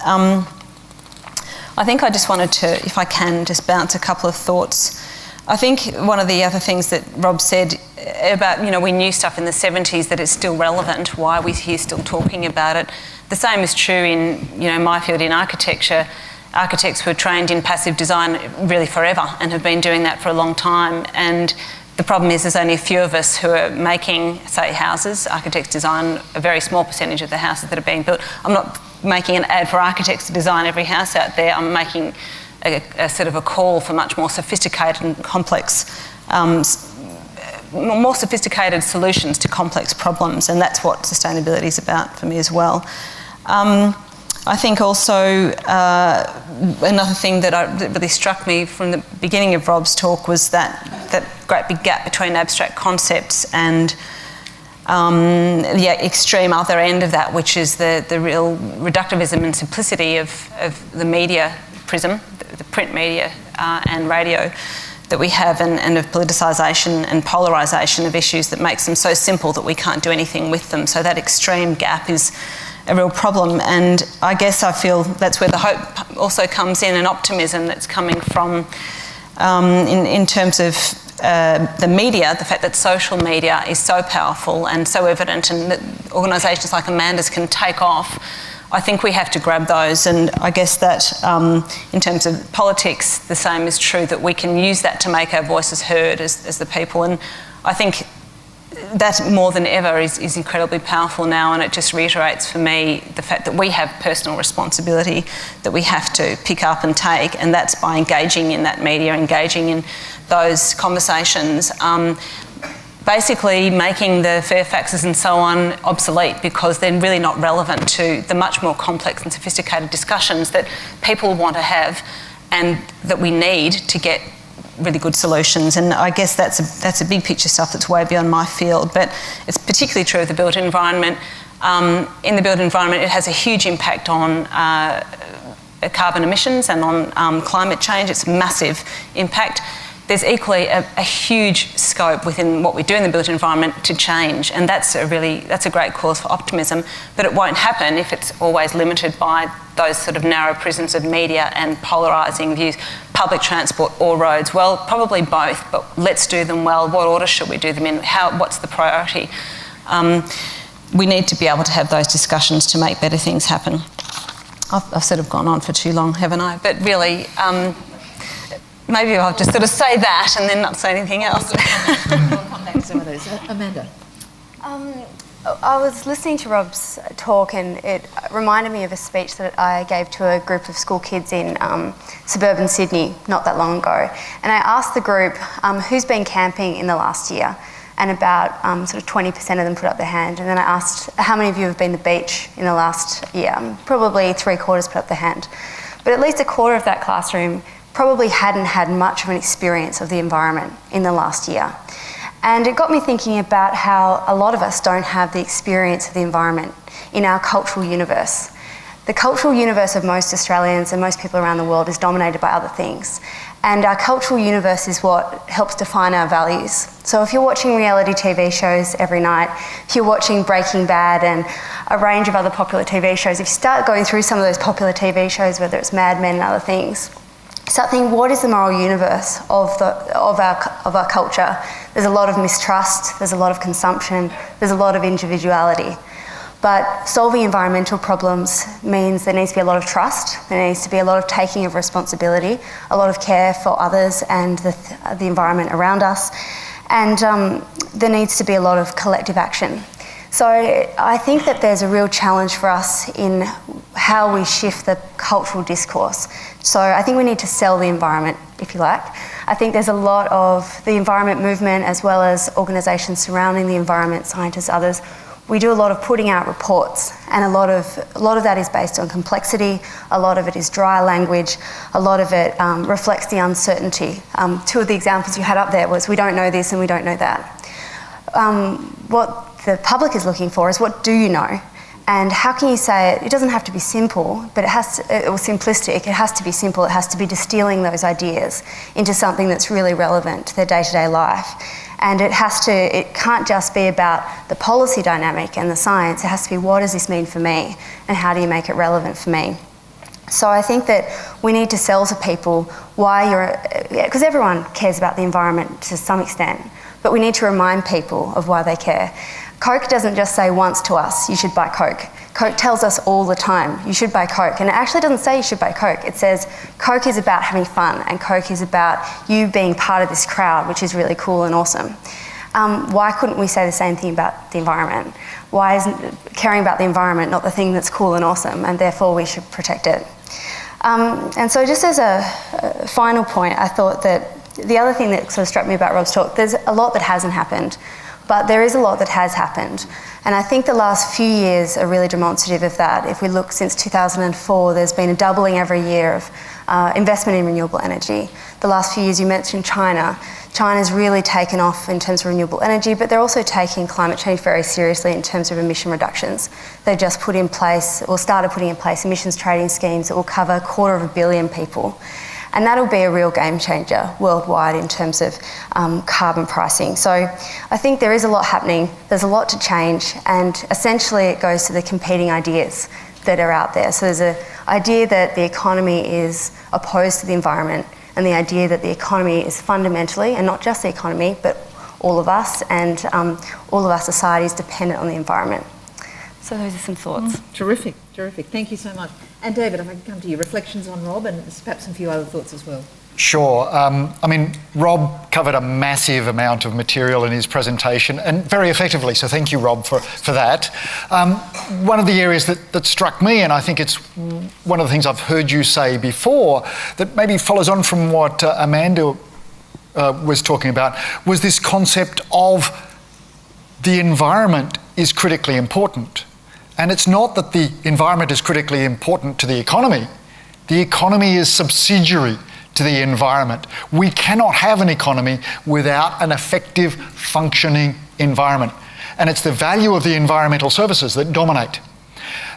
[SPEAKER 3] I think I just wanted to, if I can, just bounce a couple of thoughts. I think one of the other things that Rob said about, you know, we knew stuff in the 70s that is still relevant, why are we here still talking about it? The same is true in, you know, my field in architecture. Architects were trained in passive design really forever and have been doing that for a long time. And the problem is there's only a few of us who are making, say, houses. Architects design a very small percentage of the houses that are being built. I'm not making an ad for architects to design every house out there. I'm making a sort of a call for much more sophisticated and complex, more sophisticated solutions to complex problems, and that's what sustainability is about for me as well. I think also another thing that really struck me from the beginning of Rob's talk was that great big gap between abstract concepts and the extreme other end of that, which is the real reductivism and simplicity of the media prism, the print media and radio that we have, and of politicisation and polarisation of issues that makes them so simple that we can't do anything with them. So that extreme gap is a real problem, and I guess I feel that's where the hope also comes in, and optimism that's coming from in terms of the media, the fact that social media is so powerful and so evident, and that organisations like Amanda's can take off. I think we have to grab those, and I guess that in terms of politics, the same is true, that we can use that to make our voices heard as the people, and I think that more than ever is incredibly powerful now, and it just reiterates for me the fact that we have personal responsibility that we have to pick up and take, and that's by engaging in that media, engaging in those conversations, basically making the Fairfaxes and so on obsolete, because they're really not relevant to the much more complex and sophisticated discussions that people want to have and that we need to get really good solutions. And I guess that's a big picture stuff that's way beyond my field, but it's particularly true of the built environment. In the built environment, it has a huge impact on carbon emissions and on climate change. It's a massive impact. there's equally a huge scope within what we do in the built environment to change, and that's a great cause for optimism. But it won't happen if it's always limited by those sort of narrow prisms of media and polarising views. Public transport or roads? Well, probably both, but let's do them well. What order should we do them in? What's the priority? We need to be able to have those discussions to make better things happen. I've sort of gone on for too long, haven't I? But really, maybe I'll just sort of say that and then not say anything else.
[SPEAKER 1] We'll come back to some of those. Amanda?
[SPEAKER 4] I was listening to Rob's talk, and it reminded me of a speech that I gave to a group of school kids in suburban Sydney not that long ago. And I asked the group who's been camping in the last year, and about sort of 20% of them put up their hand. And then I asked how many of you have been to the beach in the last year. Probably 3/4 put up their hand. But at least a quarter of that classroom probably hadn't had much of an experience of the environment in the last year. And it got me thinking about how a lot of us don't have the experience of the environment in our cultural universe. The cultural universe of most Australians and most people around the world is dominated by other things. And our cultural universe is what helps define our values. So if you're watching reality TV shows every night, if you're watching Breaking Bad and a range of other popular TV shows, if you start going through some of those popular TV shows, whether it's Mad Men and other things, start thinking, what is the moral universe of our culture? There's a lot of mistrust, there's a lot of consumption, there's a lot of individuality. But solving environmental problems means there needs to be a lot of trust, there needs to be a lot of taking of responsibility, a lot of care for others and the environment around us, and there needs to be a lot of collective action. So I think that there's a real challenge for us in how we shift the cultural discourse. So I think we need to sell the environment, if you like. I think there's a lot of the environment movement, as well as organisations surrounding the environment, scientists, others. We do a lot of putting out reports, and a lot of that is based on complexity, a lot of it is dry language, a lot of it reflects the uncertainty. Two of the examples you had up there was, we don't know this and we don't know that. What the public is looking for is, what do you know? And how can you say it? It doesn't have to be simple, but or simplistic. It has to be simple. It has to be distilling those ideas into something that's really relevant to their day-to-day life. And it can't just be about the policy dynamic and the science. It has to be, what does this mean for me? And how do you make it relevant for me? So I think that we need to sell to people because everyone cares about the environment to some extent, but we need to remind people of why they care. Coke doesn't just say once to us, you should buy Coke. Coke tells us all the time, you should buy Coke. And it actually doesn't say you should buy Coke. It says Coke is about having fun, and Coke is about you being part of this crowd, which is really cool and awesome. Why couldn't we say the same thing about the environment? Why isn't caring about the environment not the thing that's cool and awesome, and therefore we should protect it? And so just as a final point, I thought that the other thing that sort of struck me about Rob's talk, there's a lot that hasn't happened. But there is a lot that has happened. And I think the last few years are really demonstrative of that. If we look since 2004, there's been a doubling every year of investment in renewable energy. The last few years, you mentioned China. China's really taken off in terms of renewable energy, but they're also taking climate change very seriously in terms of emission reductions. They've just put in place, or started putting in place, emissions trading schemes that will cover 250 million people. And that'll be a real game changer worldwide in terms of carbon pricing. So I think there is a lot happening, there's a lot to change, and essentially it goes to the competing ideas that are out there. So there's an idea that the economy is opposed to the environment, and the idea that the economy is fundamentally, and not just the economy, but all of us and all of our societies dependent on the environment. So those are some thoughts.
[SPEAKER 1] Terrific. Thank you so much. And David, if I can come to you, reflections on Rob and perhaps some few other thoughts as well.
[SPEAKER 5] Sure. Rob covered a massive amount of material in his presentation, and very effectively, so thank you, Rob, for that. One of the areas that struck me, and I think it's one of the things I've heard you say before, that maybe follows on from what Amanda was talking about, was this concept of the environment is critically important. And it's not that the environment is critically important to the economy. The economy is subsidiary to the environment. We cannot have an economy without an effective, functioning environment. And it's the value of the environmental services that dominate.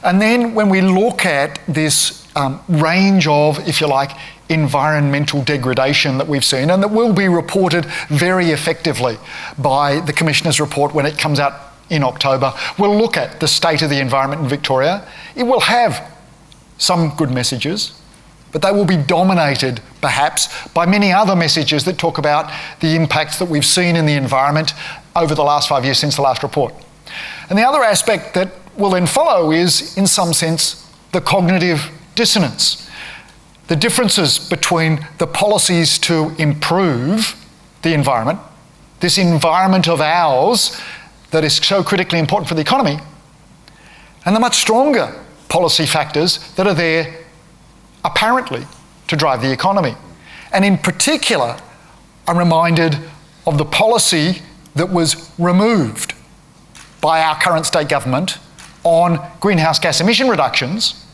[SPEAKER 5] And then when we look at this range of, if you like, environmental degradation that we've seen and that will be reported very effectively by the Commissioner's report when it comes out in October. We'll look at the state of the environment in Victoria. It will have some good messages, but they will be dominated perhaps by many other messages that talk about the impacts that we've seen in the environment over the last 5 years since the last report. And the other aspect that will then follow is, in some sense, the cognitive dissonance. The differences between the policies to improve the environment, this environment of ours that is so critically important for the economy, and the much stronger policy factors that are there apparently to drive the economy. And in particular, I'm reminded of the policy that was removed by our current state government on greenhouse gas emission reductions,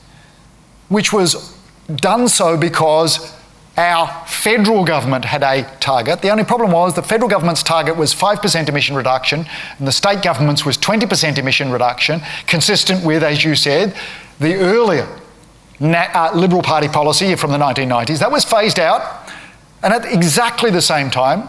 [SPEAKER 5] which was done so because our federal government had a target. The only problem was the federal government's target was 5% emission reduction and the state government's was 20% emission reduction, consistent with, as you said, the earlier Liberal Party policy from the 1990s. That was phased out, and at exactly the same time,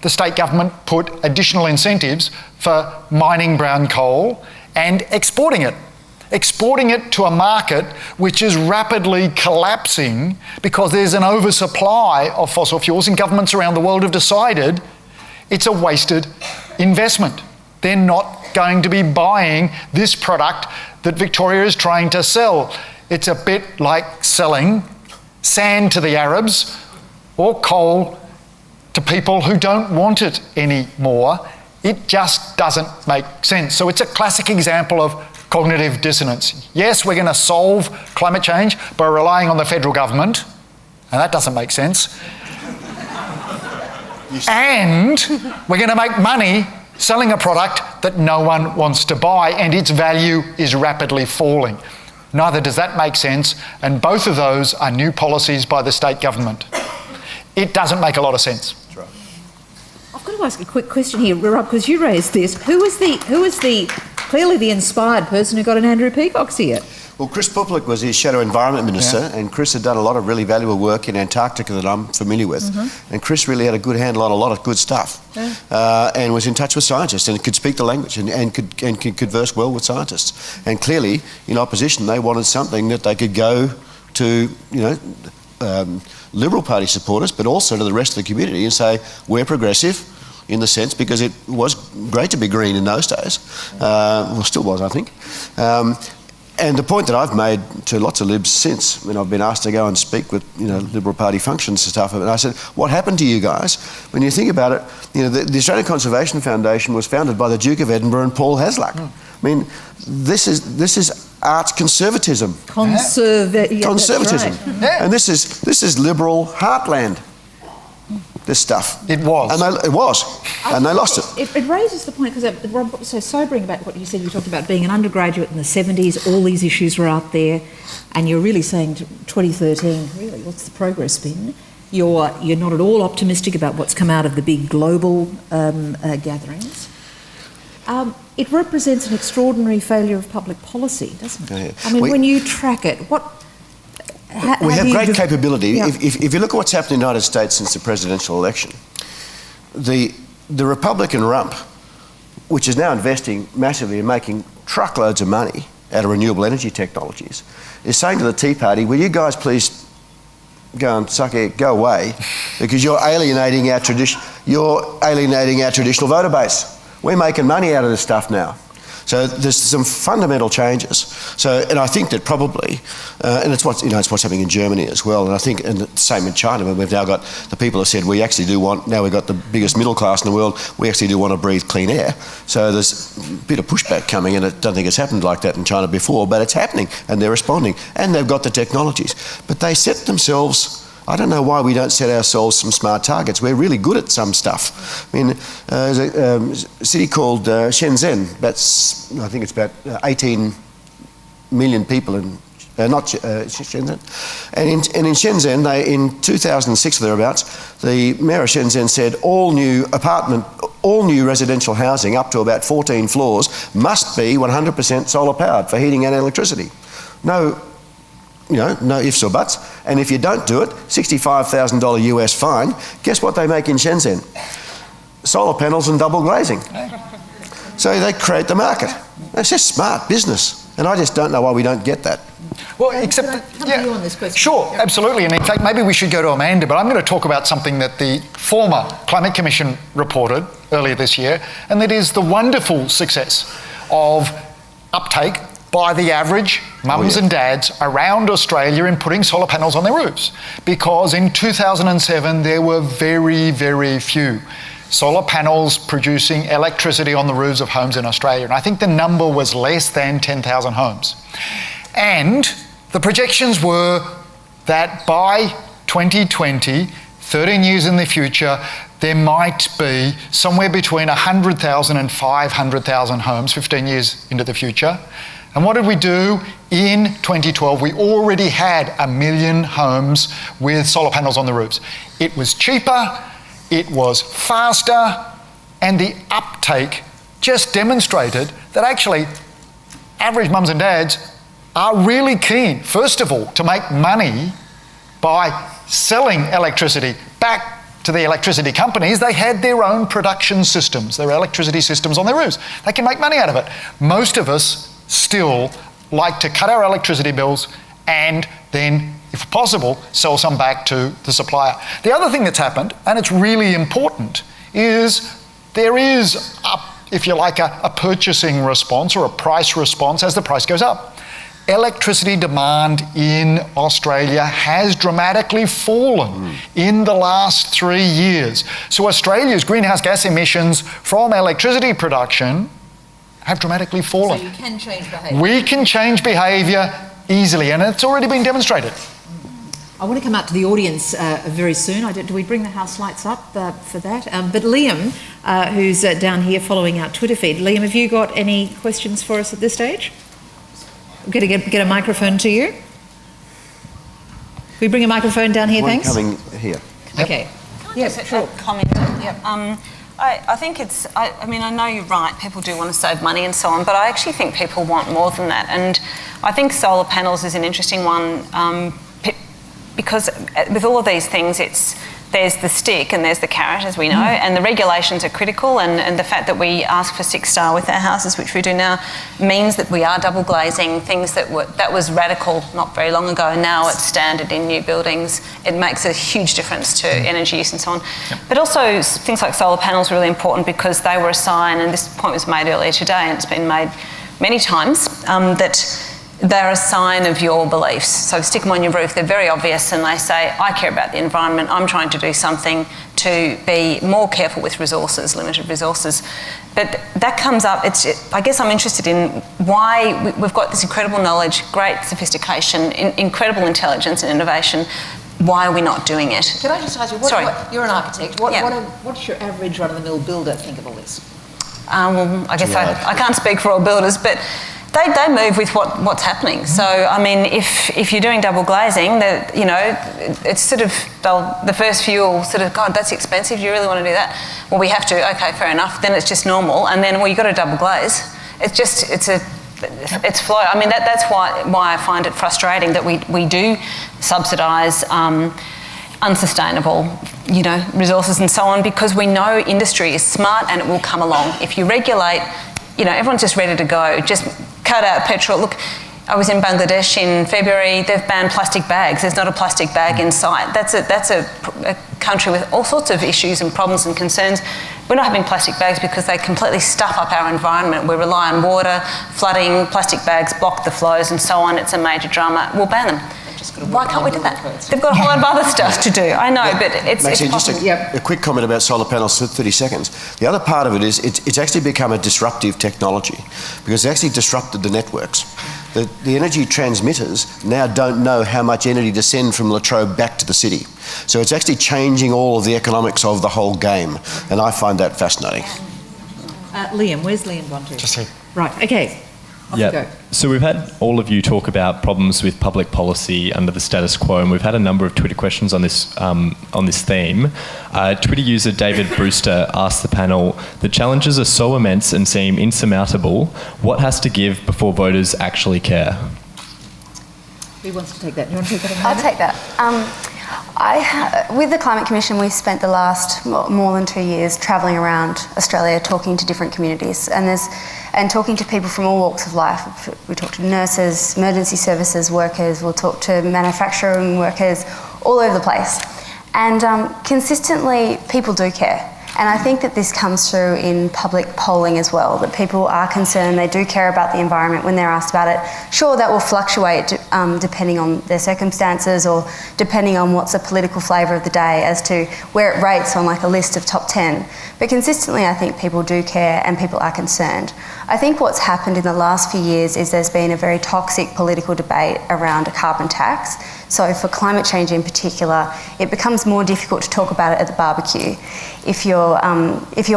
[SPEAKER 5] the state government put additional incentives for mining brown coal and exporting it to a market which is rapidly collapsing because there's an oversupply of fossil fuels, and governments around the world have decided it's a wasted investment. They're not going to be buying this product that Victoria is trying to sell. It's a bit like selling sand to the Arabs or coal to people who don't want it anymore. It just doesn't make sense. So it's a classic example of cognitive dissonance. Yes, we're going to solve climate change by relying on the federal government, and that doesn't make sense. And we're going to make money selling a product that no one wants to buy, and its value is rapidly falling. Neither does that make sense, and both of those are new policies by the state government. It doesn't make a lot of sense.
[SPEAKER 1] I've got to ask a quick question here, Rob, because you raised this. Who was the clearly the inspired person who got an Andrew Peacock seat?
[SPEAKER 2] Well, Chris Puplik was his Shadow Environment Minister, and Chris had done a lot of really valuable work in Antarctica that I'm familiar with. And Chris really had a good handle on a lot of good stuff, and was in touch with scientists and could speak the language and could converse well with scientists. And clearly, in opposition, they wanted something that they could go to, Liberal Party supporters, but also to the rest of the community and say, we're progressive in the sense, because it was great to be green in those days. Well, still was, I think. And the point that I've made to lots of Libs since, when I've been asked to go and speak with, Liberal Party functions and stuff, and I said, what happened to you guys? When you think about it, the Australian Conservation Foundation was founded by the Duke of Edinburgh and Paul Hasluck. I mean, this is arts conservatism. Conservatism.
[SPEAKER 1] Right.
[SPEAKER 5] Yeah.
[SPEAKER 2] And this is liberal heartland. This stuff.
[SPEAKER 5] It was.
[SPEAKER 2] And they lost it.
[SPEAKER 1] It raises the point, because Rob, what was so sobering about what you said, you talked about being an undergraduate in the 70s, all these issues were out there, and you're really saying to 2013, really, what's the progress been? You're not at all optimistic about what's come out of the big global gatherings. It represents an extraordinary failure of public policy, doesn't it?
[SPEAKER 2] Yeah.
[SPEAKER 1] I mean, when you track it,
[SPEAKER 2] we have great capability.
[SPEAKER 1] Yeah.
[SPEAKER 2] If you look at what's happened in the United States since the presidential election, the Republican rump, which is now investing massively in making truckloads of money out of renewable energy technologies, is saying to the Tea Party, will you guys please go and suck it, go away, because you're alienating our traditional voter base. We're making money out of this stuff now. So there's some fundamental changes. So, and I think that probably, and it's what's happening in Germany as well. And I think, and the same in China, where we've now got the people have said we actually do want. Now we've got the biggest middle class in the world. We actually do want to breathe clean air. So there's a bit of pushback coming, and I don't think it's happened like that in China before, but it's happening, and they're responding, and they've got the technologies. But they set themselves. I don't know why we don't set ourselves some smart targets. We're really good at some stuff. I mean, there's a city called Shenzhen. I think it's about 18 million people in, not Shenzhen. And in Shenzhen, in 2006 or thereabouts, the mayor of Shenzhen said all new residential housing up to about 14 floors must be 100% solar powered for heating and electricity. No no ifs or buts. And if you don't do it, $65,000 US fine. Guess what they make in Shenzhen? Solar panels and double glazing. So they create the market. It's just smart business. And I just don't know why we don't get that.
[SPEAKER 5] Well,
[SPEAKER 1] Come to you on this question.
[SPEAKER 5] Sure, absolutely. And in fact, maybe we should go to Amanda, but I'm going to talk about something that the former Climate Commission reported earlier this year, and that is the wonderful success of uptake by the average mums and dads around Australia in putting solar panels on their roofs. Because in 2007, there were very, very few solar panels producing electricity on the roofs of homes in Australia. And I think the number was less than 10,000 homes. And the projections were that by 2020, 13 years in the future, there might be somewhere between 100,000 and 500,000 homes 15 years into the future. And what did we do? In 2012, we already had 1 million homes with solar panels on the roofs. It was cheaper, it was faster, and the uptake just demonstrated that actually average mums and dads are really keen, first of all, to make money by selling electricity back to the electricity companies. They had their own production systems, their electricity systems on their roofs. They can make money out of it. Most of us still like to cut our electricity bills and then, if possible, sell some back to the supplier. The other thing that's happened, and it's really important, is there is, if you like, a purchasing response or a price response as the price goes up. Electricity demand in Australia has dramatically fallen in the last 3 years. So Australia's greenhouse gas emissions from electricity production have dramatically fallen.
[SPEAKER 1] So you can change behaviour.
[SPEAKER 5] We can change behaviour easily, and it's already been demonstrated.
[SPEAKER 1] I want to come out to the audience very soon. Do we bring the house lights up for that? But Liam, who's down here following our Twitter feed. Liam, have you got any questions for us at this stage? I'm going to get a microphone to you. Can we bring a microphone down here, thanks?
[SPEAKER 2] Coming here.
[SPEAKER 1] Okay. Yes, sure.
[SPEAKER 3] Comment. Yep. I think it's, I mean, I know you're right, people do want to save money and so on, but I actually think people want more than that. And I think solar panels is an interesting one because with all of these things, there's the stick and there's the carrot, as we know, and the regulations are critical, and the fact that we ask for 6-star with our houses, which we do now, means that we are double glazing things that was radical not very long ago, and now it's standard in new buildings. It makes a huge difference to energy use and so on. Yep. But also things like solar panels are really important because they were a sign, and this point was made earlier today, and it's been made many times, that they're a sign of your beliefs. So stick them on your roof, they're very obvious, and they say, I care about the environment, I'm trying to do something to be more careful with resources, limited resources. But that comes up, I guess I'm interested in why we've got this incredible knowledge, great sophistication, incredible intelligence and innovation. Why are we not doing it?
[SPEAKER 1] Can I just ask you, you're an architect, what's your average run-of-the-mill builder think of all this?
[SPEAKER 3] Well, I guess I can't speak for all builders, but they move with what's happening. So, I mean, if you're doing double glazing, it's sort of, the first few will sort of, God, that's expensive, you really want to do that? Well, we have to, okay, fair enough, then it's just normal, and then, well, you've got to double glaze. It's flow. I mean, that's why I find it frustrating that we do subsidise unsustainable, resources and so on, because we know industry is smart and it will come along. If you regulate, everyone's just ready to go. Just cut out petrol. Look, I was in Bangladesh in February. They've banned plastic bags. There's not a plastic bag in sight. That's a country with all sorts of issues and problems and concerns. We're not having plastic bags because they completely stuff up our environment. We rely on water, flooding, plastic bags block the flows and so on. It's a major drama. We'll ban them. Why can't we do that? They've got a whole lot of other stuff to do. I know, but it's
[SPEAKER 2] Maxine,
[SPEAKER 3] possible.
[SPEAKER 2] just a quick comment about solar panels for 30 seconds. The other part of it is it's actually become a disruptive technology because it's actually disrupted the networks. The energy transmitters now don't know how much energy to send from Latrobe back to the city. So it's actually changing all of the economics of the whole game, and I find that fascinating.
[SPEAKER 1] Liam, where's Liam gone to?
[SPEAKER 6] Just here.
[SPEAKER 1] Right, okay.
[SPEAKER 6] Yeah. So we've had all of you talk about problems with public policy under the status quo, and we've had a number of Twitter questions on this theme. Twitter user David Brewster asked the panel, the challenges are so immense and seem insurmountable. What has to give before voters actually care?
[SPEAKER 1] Who wants to take that? You want to take that?
[SPEAKER 4] I'll take that. With the Climate Commission, we spent the last more than 2 years travelling around Australia talking to different communities and talking to people from all walks of life. We talk to nurses, emergency services workers, we'll talk to manufacturing workers, all over the place. And consistently, people do care. And I think that this comes through in public polling as well, that people are concerned, they do care about the environment when they're asked about it. Sure, that will fluctuate depending on their circumstances or depending on what's the political flavour of the day as to where it rates on like a list of top 10. But consistently, I think people do care and people are concerned. I think what's happened in the last few years is there's been a very toxic political debate around a carbon tax. So for climate change in particular, it becomes more difficult to talk about it at the barbecue if you're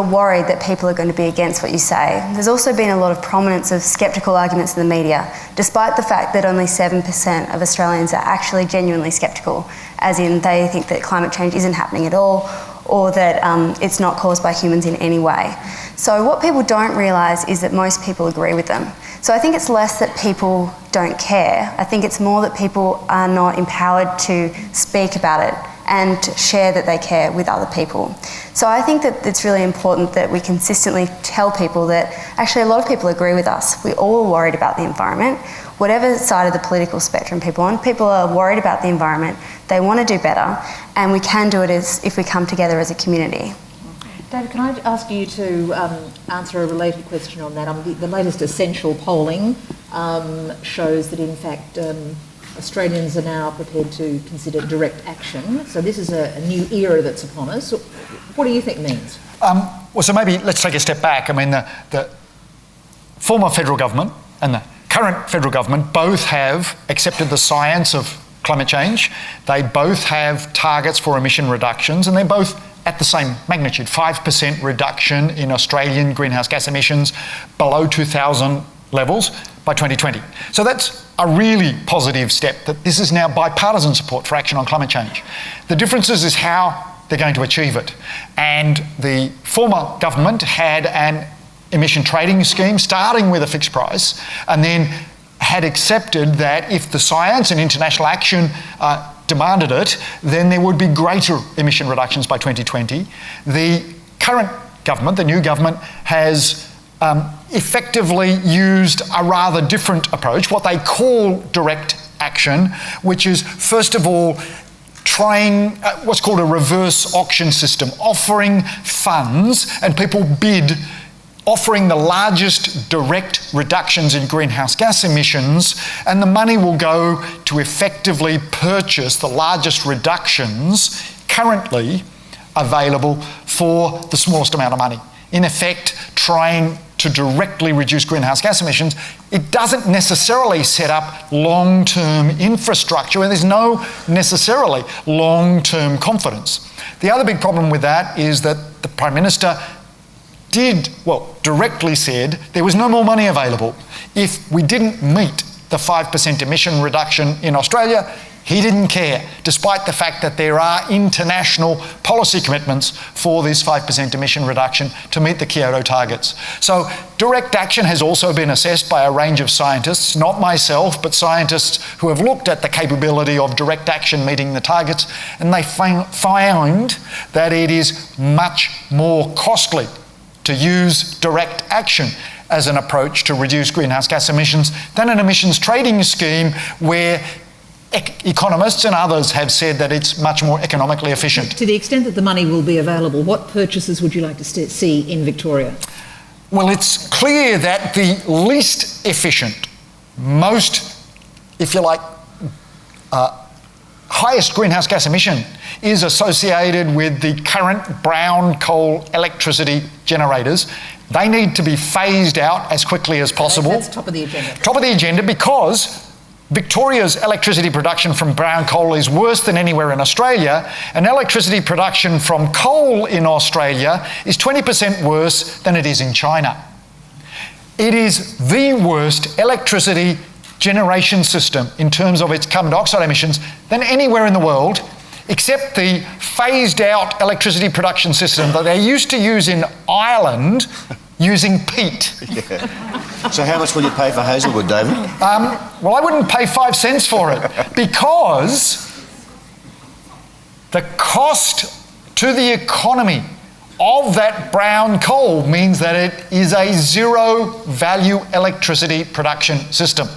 [SPEAKER 4] worried that people are going to be against what you say. There's also been a lot of prominence of sceptical arguments in the media, despite the fact that only 7% of Australians are actually genuinely sceptical, as in they think that climate change isn't happening at all, or that it's not caused by humans in any way. So what people don't realise is that most people agree with them. So I think it's less that people don't care. I think it's more that people are not empowered to speak about it and to share that they care with other people. So I think that it's really important that we consistently tell people that actually a lot of people agree with us. We're all worried about the environment. Whatever side of the political spectrum people are on, people are worried about the environment. They want to do better, and we can do it if we come together as a community.
[SPEAKER 1] David, can I ask you to answer a related question on that? The latest Essential polling shows that, in fact, Australians are now prepared to consider direct action. So this is a new era that's upon us. What do you think it means?
[SPEAKER 5] Well, so maybe let's take a step back. I mean, the former federal government and the current federal government both have accepted the science of climate change. They both have targets for emission reductions, and they're both at the same magnitude, 5% reduction in Australian greenhouse gas emissions below 2000 levels by 2020. So that's a really positive step, that this is now bipartisan support for action on climate change. The difference is how they're going to achieve it. And the former government had an emission trading scheme starting with a fixed price, and then had accepted that if the science and international action demanded it, then there would be greater emission reductions by 2020. The current government, the new government, has effectively used a rather different approach, what they call direct action, which is, first of all, trying what's called a reverse auction system, offering funds, and people bid, offering the largest direct reductions in greenhouse gas emissions, and the money will go to effectively purchase the largest reductions currently available for the smallest amount of money. In effect, trying to directly reduce greenhouse gas emissions. It doesn't necessarily set up long-term infrastructure, and there's no necessarily long-term confidence. The other big problem with that is that the Prime Minister directly said there was no more money available. If we didn't meet the 5% emission reduction in Australia, he didn't care, despite the fact that there are international policy commitments for this 5% emission reduction to meet the Kyoto targets. So direct action has also been assessed by a range of scientists, not myself, but scientists who have looked at the capability of direct action meeting the targets, and they found that it is much more costly to use direct action as an approach to reduce greenhouse gas emissions than an emissions trading scheme where economists and others have said that it's much more economically efficient.
[SPEAKER 1] To the extent that the money will be available, what purchases would you like to see in Victoria?
[SPEAKER 5] Well, it's clear that the least efficient, most, if you like, highest greenhouse gas emission is associated with the current brown coal electricity generators. They need to be phased out as quickly as possible.
[SPEAKER 1] That's top of the agenda.
[SPEAKER 5] Top of the agenda, because Victoria's electricity production from brown coal is worse than anywhere in Australia, and electricity production from coal in Australia is 20% worse than it is in China. It is the worst electricity generation system in terms of its carbon dioxide emissions than anywhere in the world, except the phased out electricity production system that they used to use in Ireland using peat.
[SPEAKER 2] So how much will you pay for Hazelwood, David?
[SPEAKER 5] Well, I wouldn't pay 5 cents for it because the cost to the economy of that brown coal means that it is a zero-value electricity production system.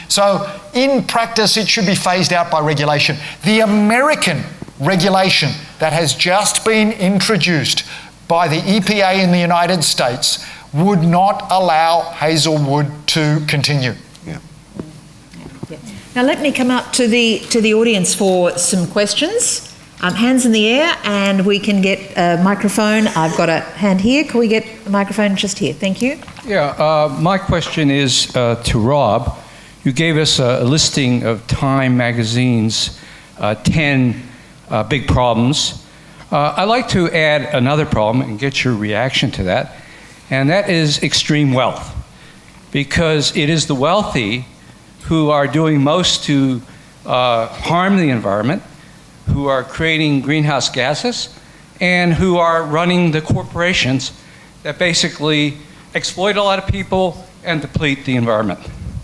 [SPEAKER 5] So in practice, it should be phased out by regulation. The American regulation that has just been introduced by the EPA in the United States would not allow Hazelwood to continue.
[SPEAKER 2] Yeah.
[SPEAKER 1] Now let me come up to the audience for some questions. Hands in the air, and we can get a microphone. I've got a hand here. Can we get a microphone just here? Thank you.
[SPEAKER 7] Yeah, my question is to Rob. You gave us a listing of Time Magazine's 10 big problems. I'd like to add another problem and get your reaction to that, and that is extreme wealth. Because it is the wealthy who are doing most to harm the environment, who are creating greenhouse gases, and who are running the corporations that basically exploit a lot of people and deplete the environment.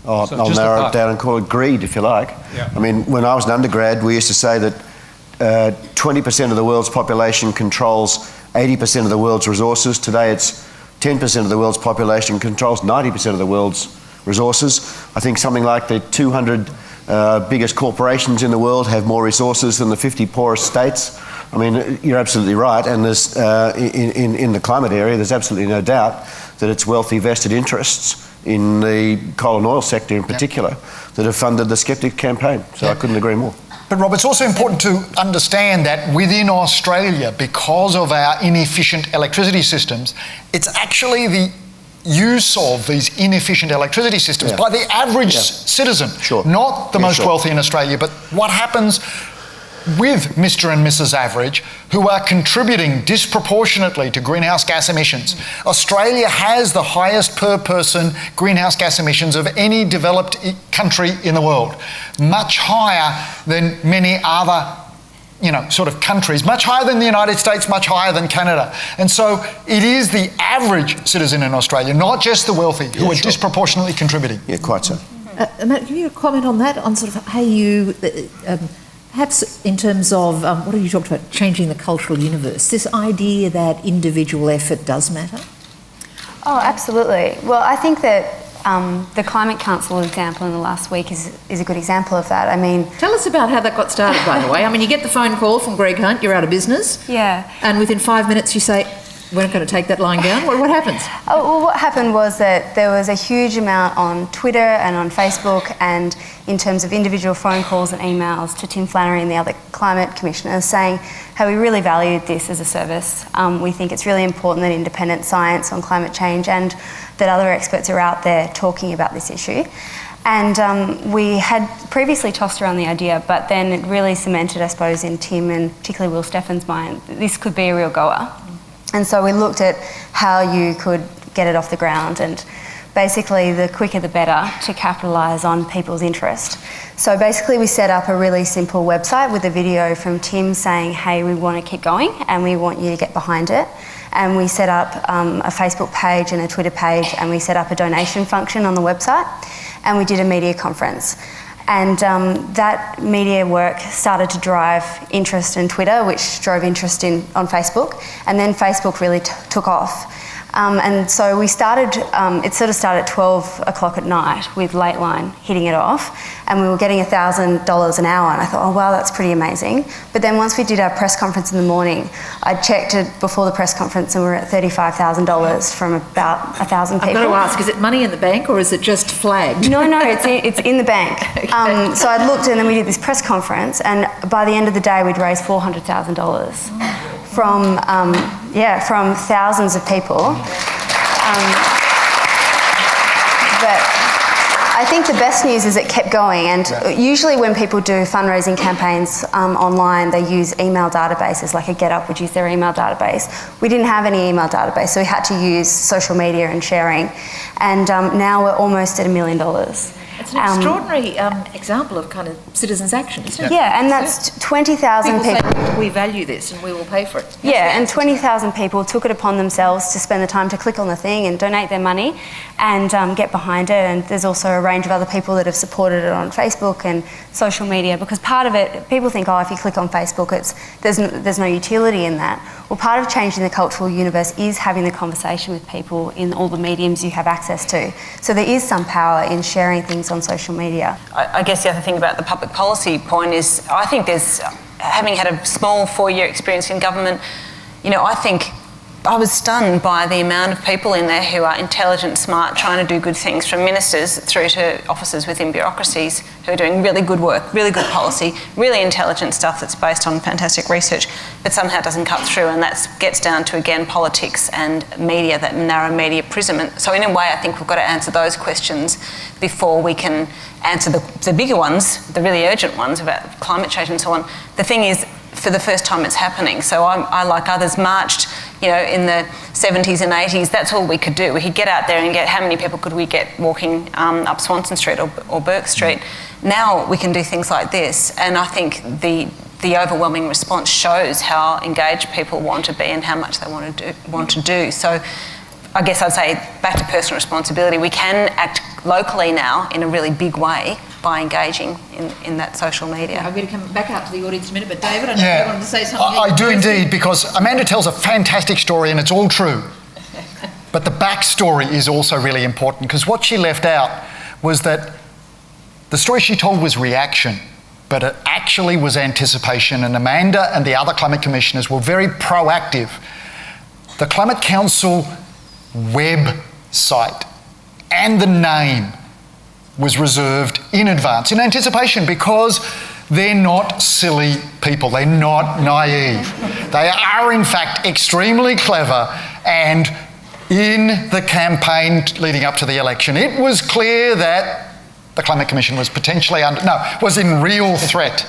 [SPEAKER 2] Oh,
[SPEAKER 7] So
[SPEAKER 2] I'll
[SPEAKER 7] just a
[SPEAKER 2] narrow it
[SPEAKER 7] thought.
[SPEAKER 2] down and call it greed, if you like.
[SPEAKER 7] Yeah.
[SPEAKER 2] I mean, when I was an undergrad, we used to say that 20% of the world's population controls 80% of the world's resources. Today it's 10% of the world's population controls 90% of the world's resources. I think something like the 200 biggest corporations in the world have more resources than the 50 poorest states. I mean, you're absolutely right, and there's, in the climate area, there's absolutely no doubt that it's wealthy vested interests in the coal and oil sector in particular that have funded the Skeptic campaign. So I couldn't agree more.
[SPEAKER 5] But Rob, it's also important to understand that within Australia, because of our inefficient electricity systems, it's actually the use of these inefficient electricity systems by the average citizen, not the most wealthy in Australia, but what happens with Mr. and Mrs. Average, who are contributing disproportionately to greenhouse gas emissions. Australia has the highest per person greenhouse gas emissions of any developed country in the world, much higher than many other sort of countries, much higher than the United States, much higher than Canada. And so it is the average citizen in Australia, not just the wealthy, who are disproportionately contributing.
[SPEAKER 2] Yeah, quite so.
[SPEAKER 1] Matt, can you comment on that, on sort of how you, perhaps in terms of, what have you talked about, changing the cultural universe, this idea that individual effort does matter?
[SPEAKER 4] Oh, absolutely. Well, I think that the Climate Council example in the last week is a good example of that. I mean...
[SPEAKER 1] Tell us about how that got started, by the way. I mean, you get the phone call from Greg Hunt, you're out of business.
[SPEAKER 4] Yeah.
[SPEAKER 1] And within 5 minutes you say, we're not going to take that lying down. What happens?
[SPEAKER 4] Oh, well, what happened was that there was a huge amount on Twitter and on Facebook, and in terms of individual phone calls and emails to Tim Flannery and the other climate commissioners saying how we really valued this as a service. We think it's really important that independent science on climate change and that other experts are out there talking about this issue. And we had previously tossed around the idea, but then it really cemented, I suppose, in Tim and particularly Will Steffen's mind that this could be a real goer. And so we looked at how you could get it off the ground, and basically the quicker the better to capitalise on people's interest. So basically we set up a really simple website with a video from Tim saying, hey, we want to keep going and we want you to get behind it. And we set up a Facebook page and a Twitter page, and we set up a donation function on the website, and we did a media conference. And that media work started to drive interest in Twitter, which drove interest on Facebook, and then Facebook really took off. And so we started, it sort of started at 12 o'clock at night with Lateline hitting it off, and we were getting $1,000 an hour, and I thought, oh wow, that's pretty amazing. But then once we did our press conference in the morning, I checked it before the press conference and we were at $35,000 from about 1,000 people.
[SPEAKER 1] I've got to ask, is it money in the bank or is it just flagged?
[SPEAKER 4] No, it's in the bank. Okay. So I looked, and then we did this press conference, and by the end of the day we'd raised $400,000 from thousands of people. But I think the best news is it kept going, and usually when people do fundraising campaigns online, they use email databases, like a GetUp would use their email database. We didn't have any email database, so we had to use social media and sharing, and now we're almost at $1 million.
[SPEAKER 1] It's an extraordinary example of kind of citizens' action, isn't it?
[SPEAKER 4] Yeah, and that's 20,000 people.
[SPEAKER 1] Say, we value this and we will pay for it.
[SPEAKER 4] Yeah, and 20,000 people took it upon themselves to spend the time to click on the thing and donate their money and get behind it. And there's also a range of other people that have supported it on Facebook and social media, because part of it, people think, oh, if you click on Facebook, there's no utility in that. Well, part of changing the cultural universe is having the conversation with people in all the mediums you have access to. So there is some power in sharing things on social media.
[SPEAKER 3] I guess the other thing about the public policy point is, I think there's, having had a small 4-year experience in government, I think I was stunned by the amount of people in there who are intelligent, smart, trying to do good things, from ministers through to officers within bureaucracies who are doing really good work, really good policy, really intelligent stuff that's based on fantastic research, but somehow doesn't cut through, and that gets down to, again, politics and media, that narrow media prism. And so in a way, I think we've got to answer those questions before we can answer the bigger ones, the really urgent ones about climate change and so on. The thing is, for the first time it's happening. So I, like others, marched, in the 70s and 80s. That's all we could do. We could get out there and get, how many people could we get walking up Swanston Street or Burke Street? Now we can do things like this, and I think the overwhelming response shows how engaged people want to be and how much they want to do. So I guess I'd say, back to personal responsibility, we can act locally now in a really big way by engaging in that social media.
[SPEAKER 1] I'm going to come back out to the audience in a minute, but David, I know you wanted to say something.
[SPEAKER 5] I do indeed, because Amanda tells a fantastic story and it's all true. But the backstory is also really important, because what she left out was that the story she told was reaction, but it actually was anticipation, and Amanda and the other climate commissioners were very proactive. The Climate Council website and the name was reserved in advance, in anticipation, because they're not silly people, they're not naive. They are, in fact, extremely clever, and in the campaign leading up to the election, it was clear that the Climate Commission was potentially was in real threat.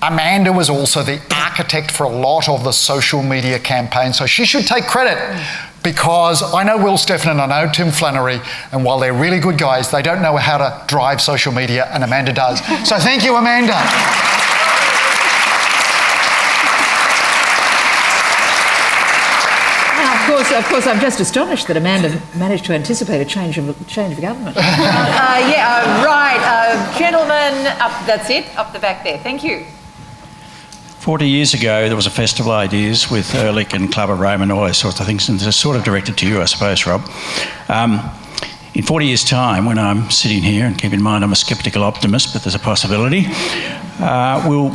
[SPEAKER 5] Amanda was also the architect for a lot of the social media campaign, so she should take credit, because I know Will Steffen and I know Tim Flannery, and while they're really good guys, they don't know how to drive social media, and Amanda does. So thank you, Amanda.
[SPEAKER 1] Of course, I'm just astonished that Amanda managed to anticipate a change of government. Gentlemen, that's it, up the back there. Thank you.
[SPEAKER 8] 40 years ago, there was a Festival of Ideas with Ehrlich and Clubber Rome and all those sorts of things, and it's sort of directed to you, I suppose, Rob. In 40 years' time, when I'm sitting here, and keep in mind I'm a sceptical optimist, but there's a possibility,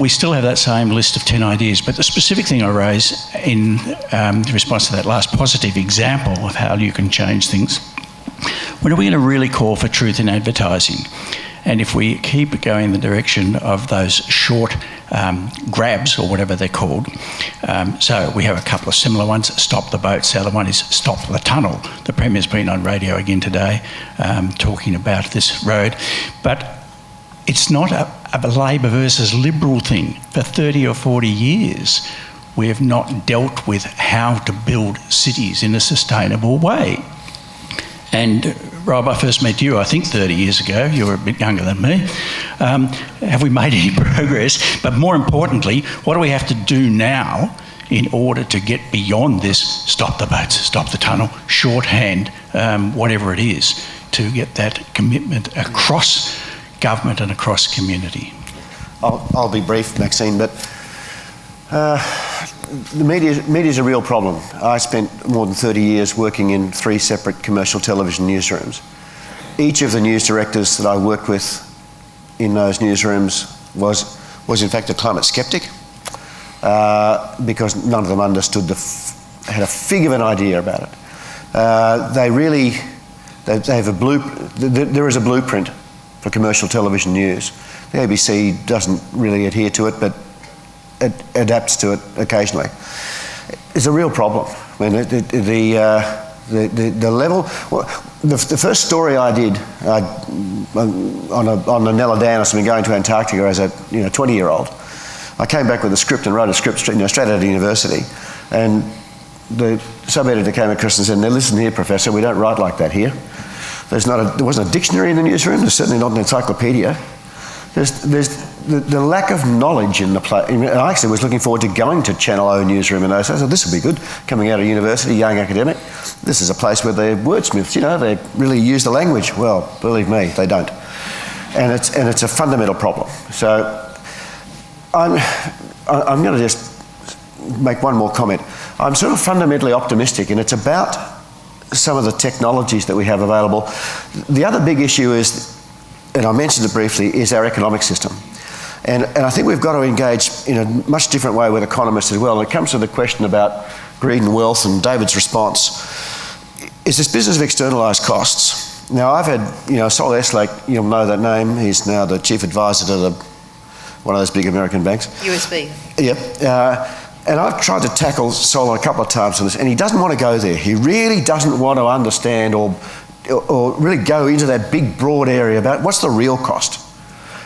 [SPEAKER 8] we still have that same list of 10 ideas. But the specific thing I raise in response to that last positive example of how you can change things, when are we going to really call for truth in advertising? And if we keep going in the direction of those short grabs, or whatever they're called, so we have a couple of similar ones. Stop the boats. The other one is stop the tunnel. The Premier's been on radio again today talking about this road. But it's not a Labor versus Liberal thing. For 30 or 40 years, we have not dealt with how to build cities in a sustainable way. And Rob, I first met you, I think 30 years ago. You were a bit younger than me. Have we made any progress? But more importantly, what do we have to do now in order to get beyond this stop the boats, stop the tunnel, shorthand, whatever it is, to get that commitment across government and across community?
[SPEAKER 2] I'll be brief, Maxine, but the media is a real problem. I spent more than 30 years working in 3 separate commercial television newsrooms. Each of the news directors that I worked with in those newsrooms was in fact a climate skeptic, because none of them understood had a fig of an idea about it. They have a there is a blueprint for commercial television news. The ABC doesn't really adhere to it, but it adapts to it occasionally. It's a real problem. I mean, the level. The first story I did on the Nella Dan, I've been going to Antarctica as a 20-year-old. I came back with a script and wrote a script straight out of university, and the sub-editor came across and said, "Now listen here, Professor, we don't write like that here." There wasn't a dictionary in the newsroom. There's certainly not an encyclopedia. There's the lack of knowledge in the place. I actually was looking forward to going to Channel O newsroom in those days. So this would be good. Coming out of university, young academic, this is a place where they're wordsmiths. You know, they really use the language. Well, believe me, they don't. And it's a fundamental problem. So I'm going to just make one more comment. I'm sort of fundamentally optimistic, and it's about some of the technologies that we have available. The other big issue is, and I mentioned it briefly, is our economic system. And I think we've got to engage in a much different way with economists as well. And it comes to the question about greed and wealth, and David's response is this business of externalised costs. Now, I've had, Sol Eslake, you'll know that name. He's now the chief advisor to one of those big American banks.
[SPEAKER 1] USB.
[SPEAKER 2] Yep. And I've tried to tackle Sol a couple of times on this, and he doesn't want to go there. He really doesn't want to understand or really go into that big, broad area about what's the real cost.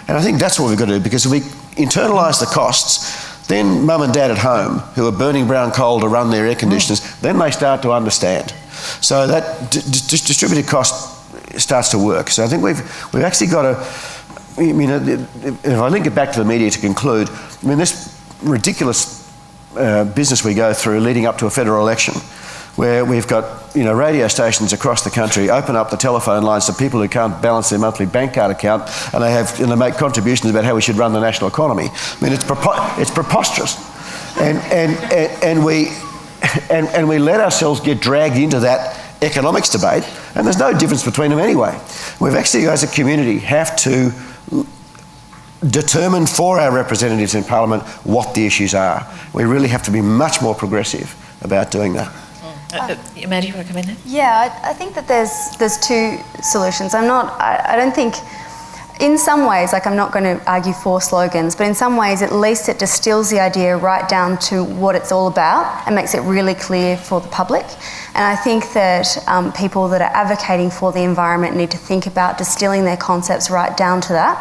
[SPEAKER 2] And I think that's what we've got to do, because if we internalise the costs, then mum and dad at home, who are burning brown coal to run their air conditioners, then they start to understand. So that distributed cost starts to work. So I think we've actually got to, if I link it back to the media to conclude, this ridiculous business we go through leading up to a federal election, where we've got radio stations across the country open up the telephone lines to people who can't balance their monthly bank card account, and they make contributions about how we should run the national economy. It's preposterous, and we let ourselves get dragged into that economics debate, and there's no difference between them anyway. We've actually, as a community, have to determine for our representatives in Parliament what the issues are. We really have to be much more progressive about doing that.
[SPEAKER 1] Amanda, you want to come in there?
[SPEAKER 4] Yeah, I think that there's two solutions. I don't think, in some ways, I'm not going to argue for slogans, but in some ways at least it distills the idea right down to what it's all about and makes it really clear for the public. And I think that people that are advocating for the environment need to think about distilling their concepts right down to that.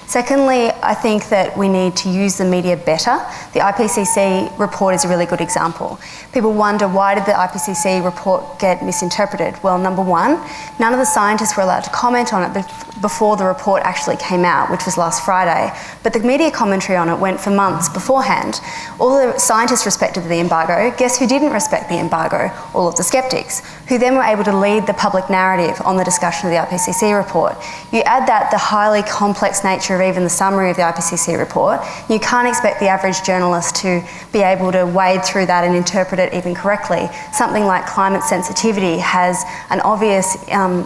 [SPEAKER 4] Secondly, I think that we need to use the media better. The IPCC report is a really good example. People wonder, why did the IPCC report get misinterpreted? Well, number one, none of the scientists were allowed to comment on it before the report actually came out, which was last Friday. But the media commentary on it went for months beforehand. All the scientists respected the embargo. Guess who didn't respect the embargo? All of the skeptics, who then were able to lead the public narrative on the discussion of the IPCC report. You add that the highly complex nature of even the summary of the IPCC report, you can't expect the average journalist to be able to wade through that and interpret it even correctly. Something like climate sensitivity has an obvious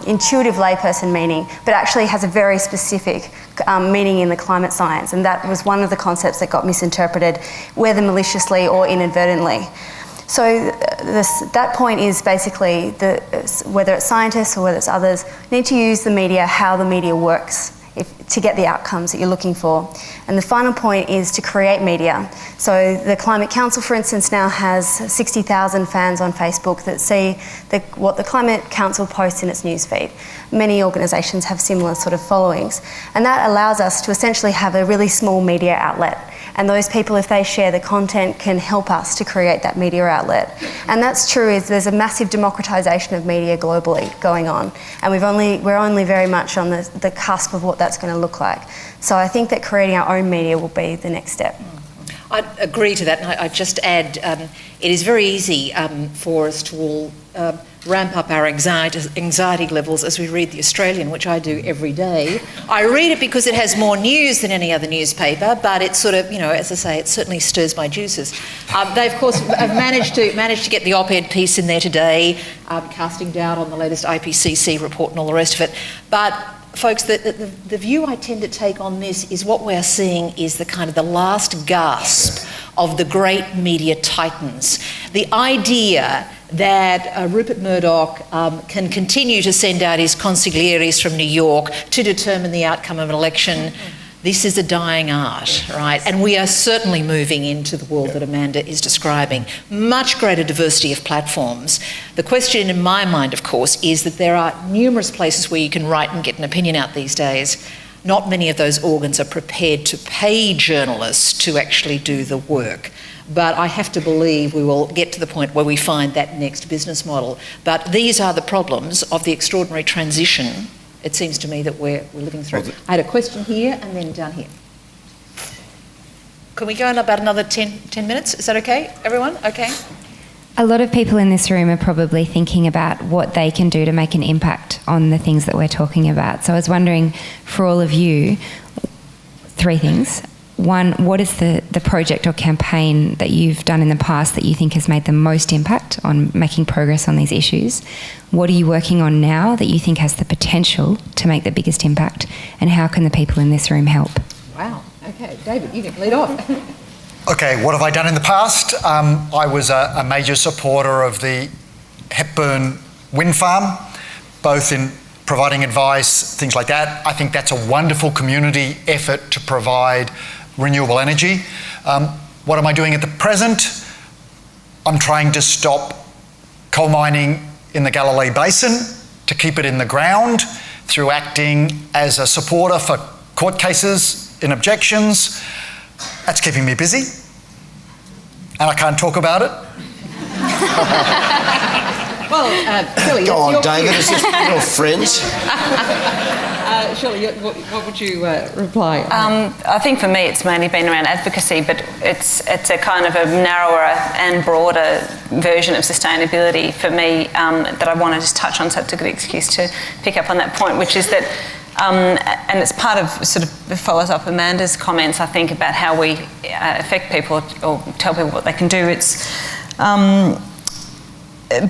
[SPEAKER 4] intuitive layperson meaning, but actually has a very specific meaning in the climate science, and that was one of the concepts that got misinterpreted, whether maliciously or inadvertently. So that point is basically whether it's scientists or whether it's others, need to use the media, how the media works, to get the outcomes that you're looking for. And the final point is to create media. So the Climate Council, for instance, now has 60,000 fans on Facebook that see what the Climate Council posts in its newsfeed. Many organisations have similar sort of followings. And that allows us to essentially have a really small media outlet. And those people, if they share the content, can help us to create that media outlet. And that's true, is there's a massive democratisation of media globally going on. And we're only very much on the cusp of what that's going to look like. So I think that creating our own media will be the next step.
[SPEAKER 1] I'd agree to that, and I'd just add, it is very easy for us to all ramp up our anxiety levels as we read The Australian, which I do every day. I read it because it has more news than any other newspaper, but it sort of, as I say, it certainly stirs my juices. They, of course, have managed to get the op-ed piece in there today, casting doubt on the latest IPCC report and all the rest of it. But folks, the view I tend to take on this is what we're seeing is the last gasp of the great media titans. The idea that Rupert Murdoch can continue to send out his consiglieres from New York to determine the outcome of an election, this is a dying art, right? And we are certainly moving into the world that Amanda is describing. Much greater diversity of platforms. The question in my mind, of course, is that there are numerous places where you can write and get an opinion out these days. not many of those organs are prepared to pay journalists to actually do the work. But I have to believe we will get to the point where we find that next business model. But these are the problems of the extraordinary transition, it seems to me, that we're living through. I had a question here and then down here. Can we go in about another 10 minutes? Is that okay, everyone? Okay.
[SPEAKER 9] A lot of people in this room are probably thinking about what they can do to make an impact on the things that we're talking about. So I was wondering, for all of you, 3 things. 1, what is the project or campaign that you've done in the past that you think has made the most impact on making progress on these issues? What are you working on now that you think has the potential to make the biggest impact? And how can the people in this room help?
[SPEAKER 1] Wow. Okay, David, you can lead off.
[SPEAKER 5] Okay, what have I done in the past? I was a major supporter of the Hepburn wind farm, both in providing advice, things like that. I think that's a wonderful community effort to provide renewable energy. What am I doing at the present? I'm trying to stop coal mining in the Galilee Basin, to keep it in the ground, through acting as a supporter for court cases in objections. That's keeping me busy, and I can't talk about it.
[SPEAKER 1] Well, Shelley,
[SPEAKER 2] Go on, David, it's just your friends.
[SPEAKER 1] Shelley, what would you reply?
[SPEAKER 3] I think for me it's mainly been around advocacy, but it's a kind of a narrower and broader version of sustainability for me that I want to just touch on, so it's a good excuse to pick up on that point, which is that, and it's part of, sort of follows up Amanda's comments, I think, about how we affect people or tell people what they can do. It's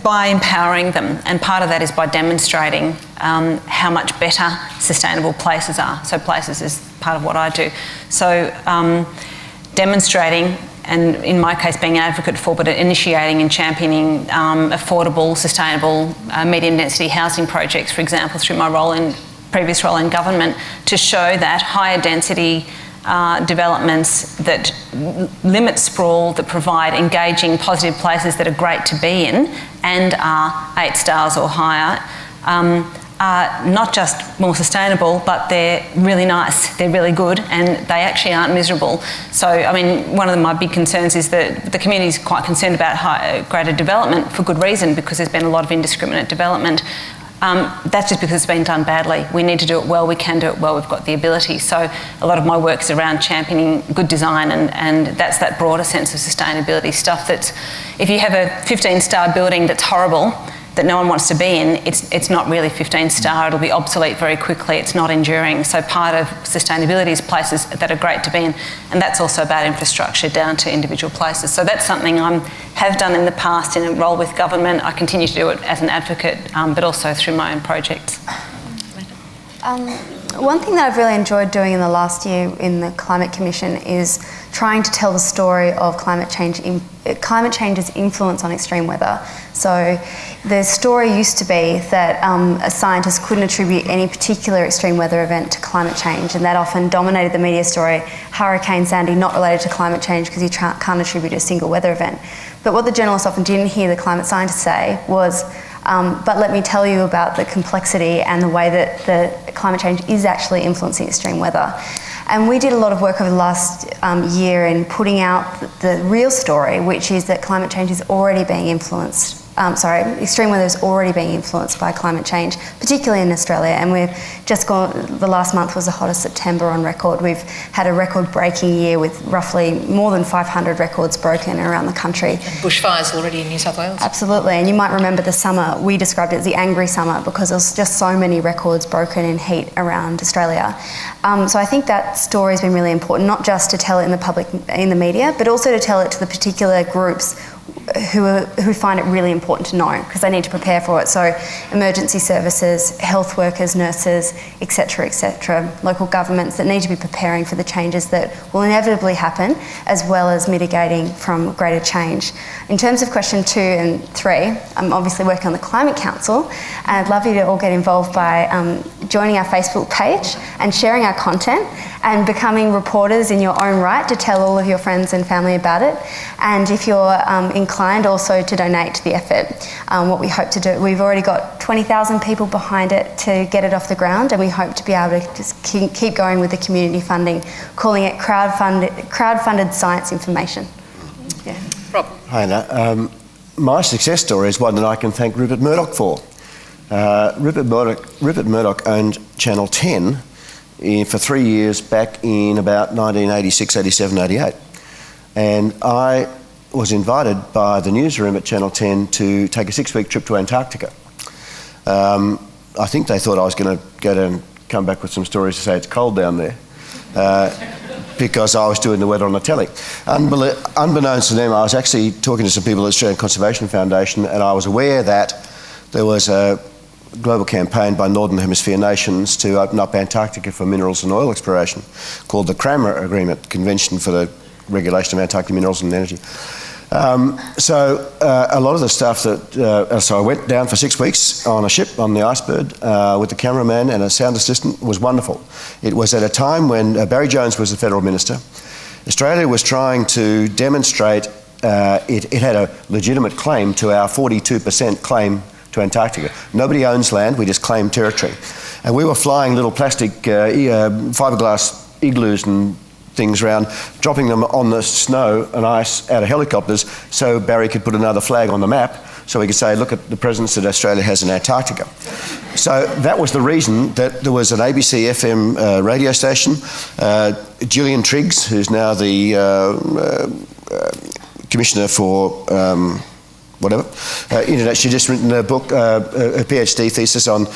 [SPEAKER 3] by empowering them, and part of that is by demonstrating how much better sustainable places are. So places is part of what I do. So demonstrating, and in my case being an advocate for, but initiating and championing affordable, sustainable, medium density housing projects, for example, through my previous role in government, to show that higher density developments that limit sprawl, that provide engaging, positive places that are great to be in and are 8 stars or higher, are not just more sustainable, but they're really nice, they're really good, and they actually aren't miserable. So, I mean, one of my big concerns is that the community is quite concerned about greater development, for good reason, because there's been a lot of indiscriminate development. That's just because it's been done badly. We need to do it well, we can do it well, we've got the ability. So a lot of my work is around championing good design, and that's that broader sense of sustainability stuff. That's, if you have a 15-star building that's horrible, that no one wants to be in, it's not really 15-star, it'll be obsolete very quickly, it's not enduring. So part of sustainability is places that are great to be in, and that's also about infrastructure down to individual places. So that's something I have done in the past in a role with government. I continue to do it as an advocate, but also through my own projects.
[SPEAKER 4] One thing that I've really enjoyed doing in the last year in the Climate Commission is trying to tell the story of climate change's influence on extreme weather. So the story used to be that a scientist couldn't attribute any particular extreme weather event to climate change, and that often dominated the media story. Hurricane Sandy not related to climate change because you can't attribute a single weather event. But what the journalists often didn't hear the climate scientists say was, but let me tell you about the complexity and the way that the climate change is actually influencing extreme weather. And we did a lot of work over the last year in putting out the real story, which is that climate change is already being influenced. Extreme weather is already being influenced by climate change, particularly in Australia. And we've just gone, the last month was the hottest September on record. We've had a record-breaking year with roughly more than 500 records broken around the country.
[SPEAKER 1] And bushfires already in New South Wales.
[SPEAKER 4] Absolutely, and you might remember the summer, we described it as the angry summer because there was just so many records broken in heat around Australia. So I think that story has been really important, not just to tell it in the public, in the media, but also to tell it to the particular groups who find it really important to know because they need to prepare for it. So emergency services, health workers, nurses, etc., local governments that need to be preparing for the changes that will inevitably happen, as well as mitigating from greater change. In terms of question 2 and 3, I'm obviously working on the Climate Council, and I'd love you to all get involved by joining our Facebook page and sharing our content and becoming reporters in your own right to tell all of your friends and family about it. And if you're inclined also to donate to the effort. What we hope to do, we've already got 20,000 people behind it to get it off the ground, and we hope to be able to just keep going with the community funding, calling it crowd-funded science information. Yeah.
[SPEAKER 1] Rob.
[SPEAKER 2] Hi, Anna. My success story is one that I can thank Rupert Murdoch for. Rupert Murdoch owned Channel 10 for 3 years back in about 1986, 87, 88. And I was invited by the newsroom at Channel 10 to take a 6-week trip to Antarctica. I think they thought I was going to go down and come back with some stories to say it's cold down there. Because I was doing the weather on the telly. Unbeknownst to them, I was actually talking to some people at the Australian Conservation Foundation, and I was aware that there was a global campaign by Northern Hemisphere nations to open up Antarctica for minerals and oil exploration, called the Crammer Agreement, Convention for the Regulation of Antarctic Minerals and Energy. So a lot of the stuff that... so I went down for 6 weeks on a ship on the Icebird with the cameraman and a sound assistant. It was wonderful. It was at a time when Barry Jones was the federal minister. Australia was trying to demonstrate it had a legitimate claim to our 42% claim to Antarctica. Nobody owns land, we just claim territory. And we were flying little plastic fiberglass igloos and things around, dropping them on the snow and ice out of helicopters so Barry could put another flag on the map so he could say, look at the presence that Australia has in Antarctica. So that was the reason that there was an ABC FM radio station. Gillian Triggs, who's now the Commissioner for she just written a book, a PhD thesis on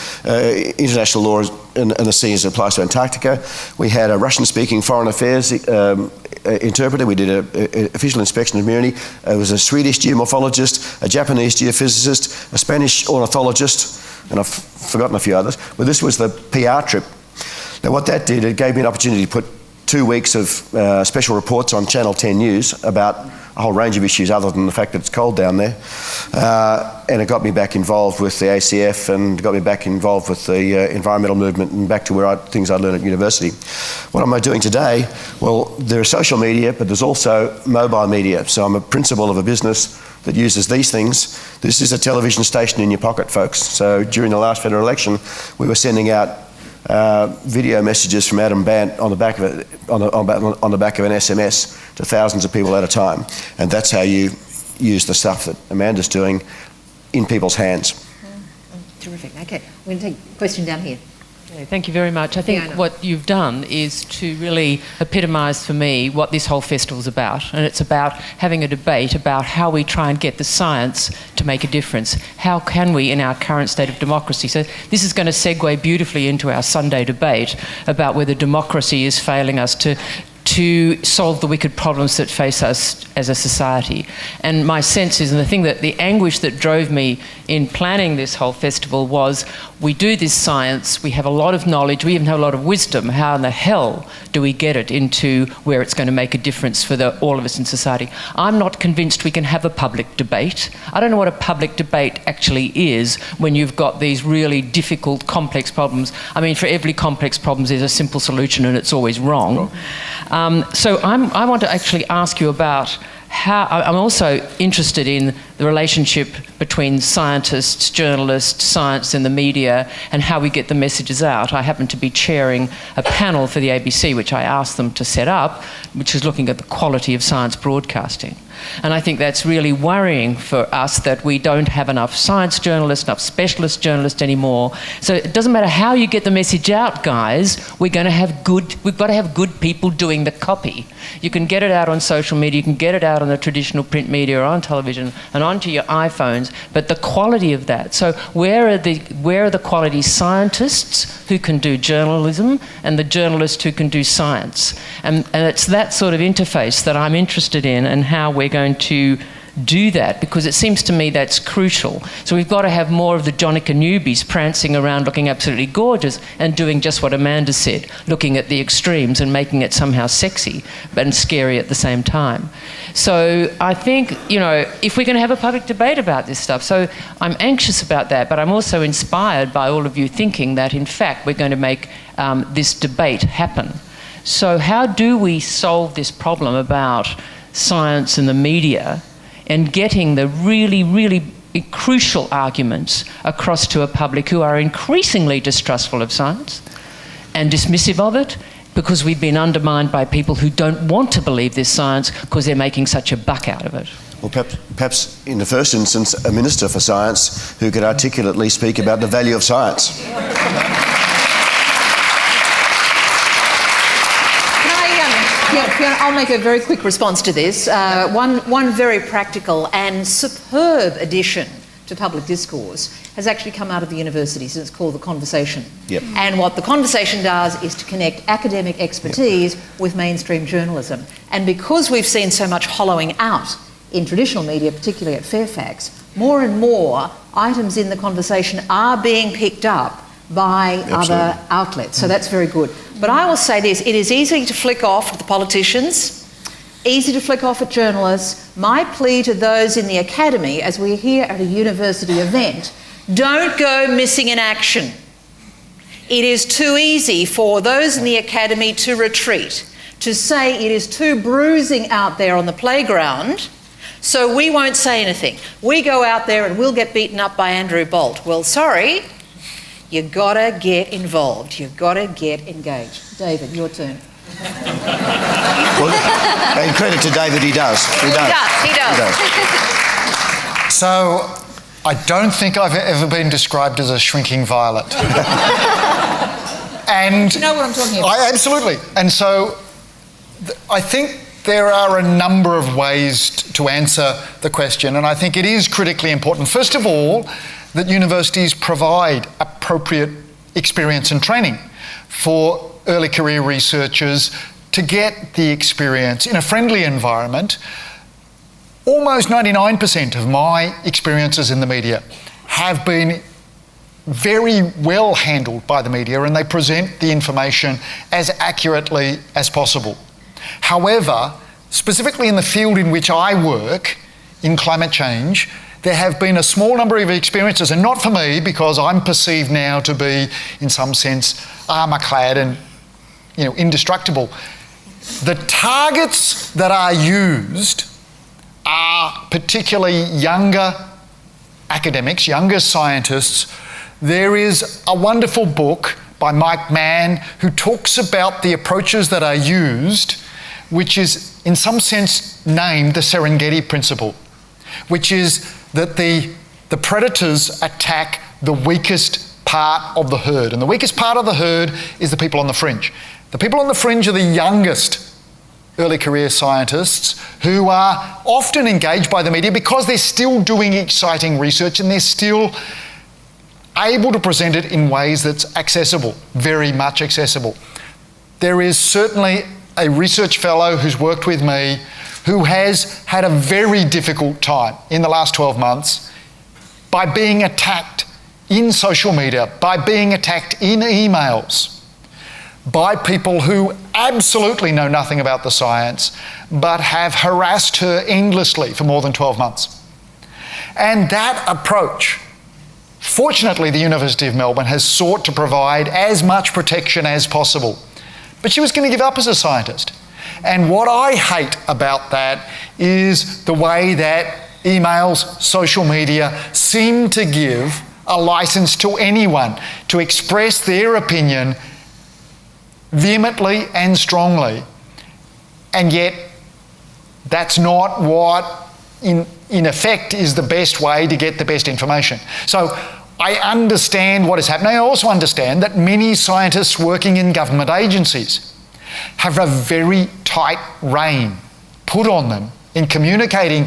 [SPEAKER 2] international law and the sea as it applies to Antarctica. We had a Russian-speaking foreign affairs interpreter. We did an official inspection of immunity. There was a Swedish geomorphologist, a Japanese geophysicist, a Spanish ornithologist, and I've forgotten a few others. But this was the PR trip. Now what that did, it gave me an opportunity to put 2 weeks of special reports on Channel 10 News about a whole range of issues other than the fact that it's cold down there. And it got me back involved with the ACF and got me back involved with the environmental movement and back to things I learned at university. What am I doing today? Well, there's social media, but there's also mobile media. So I'm a principal of a business that uses these things. This is a television station in your pocket, folks. So during the last federal election, we were sending out video messages from Adam Bant on the back of on the back of an SMS to thousands of people at a time, and that's how you use the stuff that Amanda's doing in people's hands.
[SPEAKER 1] Terrific. Okay, we're going to take a question down here.
[SPEAKER 10] Yeah, thank you very much. I think what you've done is to really epitomise for me what this whole festival's about, and it's about having a debate about how we try and get the science to make a difference. How can we in our current state of democracy? So this is going to segue beautifully into our Sunday debate about whether democracy is failing us to solve the wicked problems that face us as a society. And my sense is, and the anguish that drove me in planning this whole festival was, we do this science, we have a lot of knowledge, we even have a lot of wisdom. How in the hell do we get it into where it's going to make a difference for all of us in society? I'm not convinced we can have a public debate. I don't know what a public debate actually is when you've got these really difficult, complex problems. I mean, for every complex problem there's a simple solution and it's always wrong. So I want to actually ask you about how... I'm also interested in the relationship between scientists, journalists, science and the media, and how we get the messages out. I happen to be chairing a panel for the ABC, which I asked them to set up, which is looking at the quality of science broadcasting. And I think that's really worrying for us that we don't have enough science journalists, enough specialist journalists anymore. So it doesn't matter how you get the message out, guys, we've got to have good people doing the copy. You can get it out on social media, you can get it out on the traditional print media or on television and onto your iPhones, but the quality of that. So where are the quality scientists who can do journalism and the journalists who can do science? And it's that sort of interface that I'm interested in, and how we're going to do that, because it seems to me that's crucial. So we've got to have more of the Jonica newbies prancing around looking absolutely gorgeous and doing just what Amanda said, looking at the extremes and making it somehow sexy and scary at the same time. So I think, if we're going to have a public debate about this stuff, so I'm anxious about that, but I'm also inspired by all of you thinking that in fact we're going to make this debate happen. So how do we solve this problem about science and the media and getting the really, really crucial arguments across to a public who are increasingly distrustful of science and dismissive of it, because we've been undermined by people who don't want to believe this science because they're making such a buck out of it.
[SPEAKER 2] Well, perhaps in the first instance, a Minister for Science who could articulately speak about the value of science.
[SPEAKER 1] Fiona, I'll make a very quick response to this. One very practical and superb addition to public discourse has actually come out of the universities, and it's called The Conversation.
[SPEAKER 2] Yep.
[SPEAKER 1] And what The Conversation does is to connect academic expertise with mainstream journalism. And because we've seen so much hollowing out in traditional media, particularly at Fairfax, more and more items in The Conversation are being picked up by other outlets. So that's very good. But I will say this, it is easy to flick off at the politicians, easy to flick off at journalists. My plea to those in the academy, as we're here at a university event, don't go missing in action. It is too easy for those in the academy to retreat, to say it is too bruising out there on the playground, so we won't say anything. We go out there and we'll get beaten up by Andrew Bolt. Well, sorry, you gotta get involved. You've gotta get engaged. David, your turn.
[SPEAKER 2] Well, and credit to David, he does. He does.
[SPEAKER 5] So, I don't think I've ever been described as a shrinking violet. And
[SPEAKER 1] you know what I'm talking about?
[SPEAKER 5] Absolutely. And so, I think there are a number of ways to answer the question, and I think it is critically important. First of all, that universities provide appropriate experience and training for early career researchers to get the experience in a friendly environment. Almost 99% of my experiences in the media have been very well handled by the media, and they present the information as accurately as possible. However, specifically in the field in which I work, in climate change, there have been a small number of experiences, and not for me, because I'm perceived now to be, in some sense, armour-clad and, indestructible. The targets that are used are particularly younger academics, younger scientists. There is a wonderful book by Mike Mann who talks about the approaches that are used, which is, in some sense, named the Serengeti principle, which is that the predators attack the weakest part of the herd. And the weakest part of the herd is the people on the fringe. The people on the fringe are the youngest early career scientists who are often engaged by the media because they're still doing exciting research and they're still able to present it in ways that's accessible, very much accessible. There is certainly a research fellow who's worked with me who has had a very difficult time in the last 12 months by being attacked in social media, by being attacked in emails, by people who absolutely know nothing about the science, but have harassed her endlessly for more than 12 months. And that approach, fortunately, the University of Melbourne has sought to provide as much protection as possible. But she was going to give up as a scientist. And what I hate about that is the way that emails, social media seem to give a license to anyone to express their opinion vehemently and strongly. And yet, that's not what, in effect, is the best way to get the best information. So I understand what is happening. I also understand that many scientists working in government agencies have a very tight rein put on them in communicating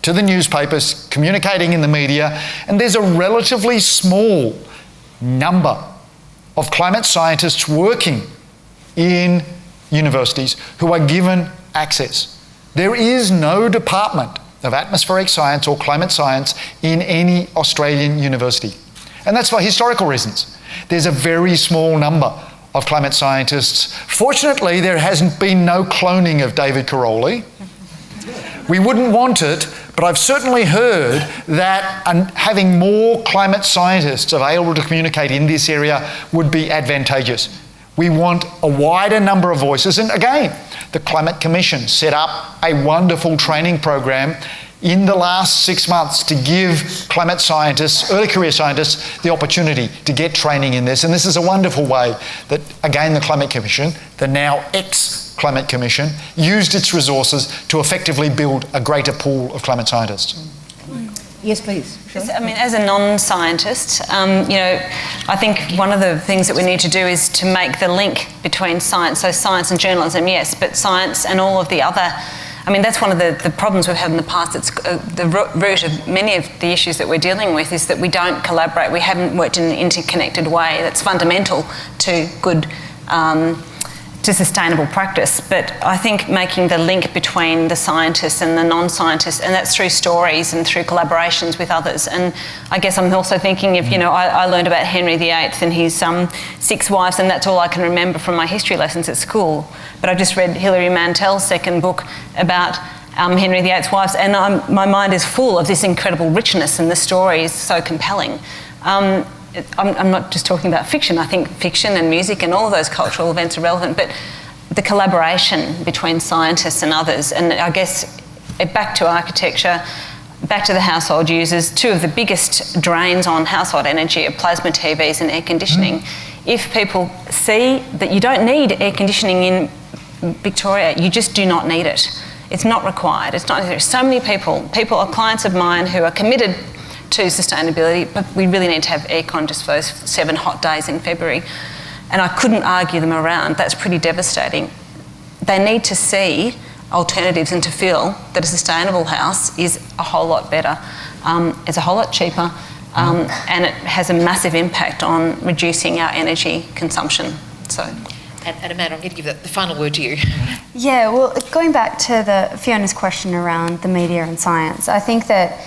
[SPEAKER 5] to the newspapers, communicating in the media, and there's a relatively small number of climate scientists working in universities who are given access. There is no department of atmospheric science or climate science in any Australian university. And that's for historical reasons. There's a very small number of climate scientists. Fortunately, there hasn't been no cloning of David Karoly. We wouldn't want it, but I've certainly heard that having more climate scientists available to communicate in this area would be advantageous. We want a wider number of voices. And again, the Climate Commission set up a wonderful training program in the last 6 months to give climate scientists, early career scientists, the opportunity to get training in this. And this is a wonderful way that, again, the Climate Commission, the now ex-Climate Commission, used its resources to effectively build a greater pool of climate scientists.
[SPEAKER 1] Yes, please.
[SPEAKER 3] I mean, as a non-scientist, I think one of the things that we need to do is to make the link between science, so science and journalism, yes, but science and all of the other. I mean, that's one of the problems we've had in the past. It's the root of many of the issues that we're dealing with is that we don't collaborate. We haven't worked in an interconnected way. That's fundamental to good, to sustainable practice. But I think making the link between the scientists and the non-scientists, and that's through stories and through collaborations with others. And I guess I'm also thinking of, I learned about Henry VIII and his 6 wives, and that's all I can remember from my history lessons at school. But I just read Hilary Mantel's second book about Henry VIII's wives, and my mind is full of this incredible richness, and the story is so compelling. I'm not just talking about fiction. I think fiction and music and all of those cultural events are relevant, but the collaboration between scientists and others, and I guess back to architecture, back to the household users, 2 of the biggest drains on household energy are plasma TVs and air conditioning. If people see that you don't need air conditioning in Victoria, you just do not need it. It's not required. It's not. There's so many people are clients of mine who are committed to sustainability, but we really need to have aircon just for those 7 hot days in February. And I couldn't argue them around. That's pretty devastating. They need to see alternatives and to feel that a sustainable house is a whole lot better. It's a whole lot cheaper, and it has a massive impact on reducing our energy consumption. So.
[SPEAKER 1] And Amanda, I'm going to give the final word to you.
[SPEAKER 4] Yeah, well, going back to Fiona's question around the media and science, I think that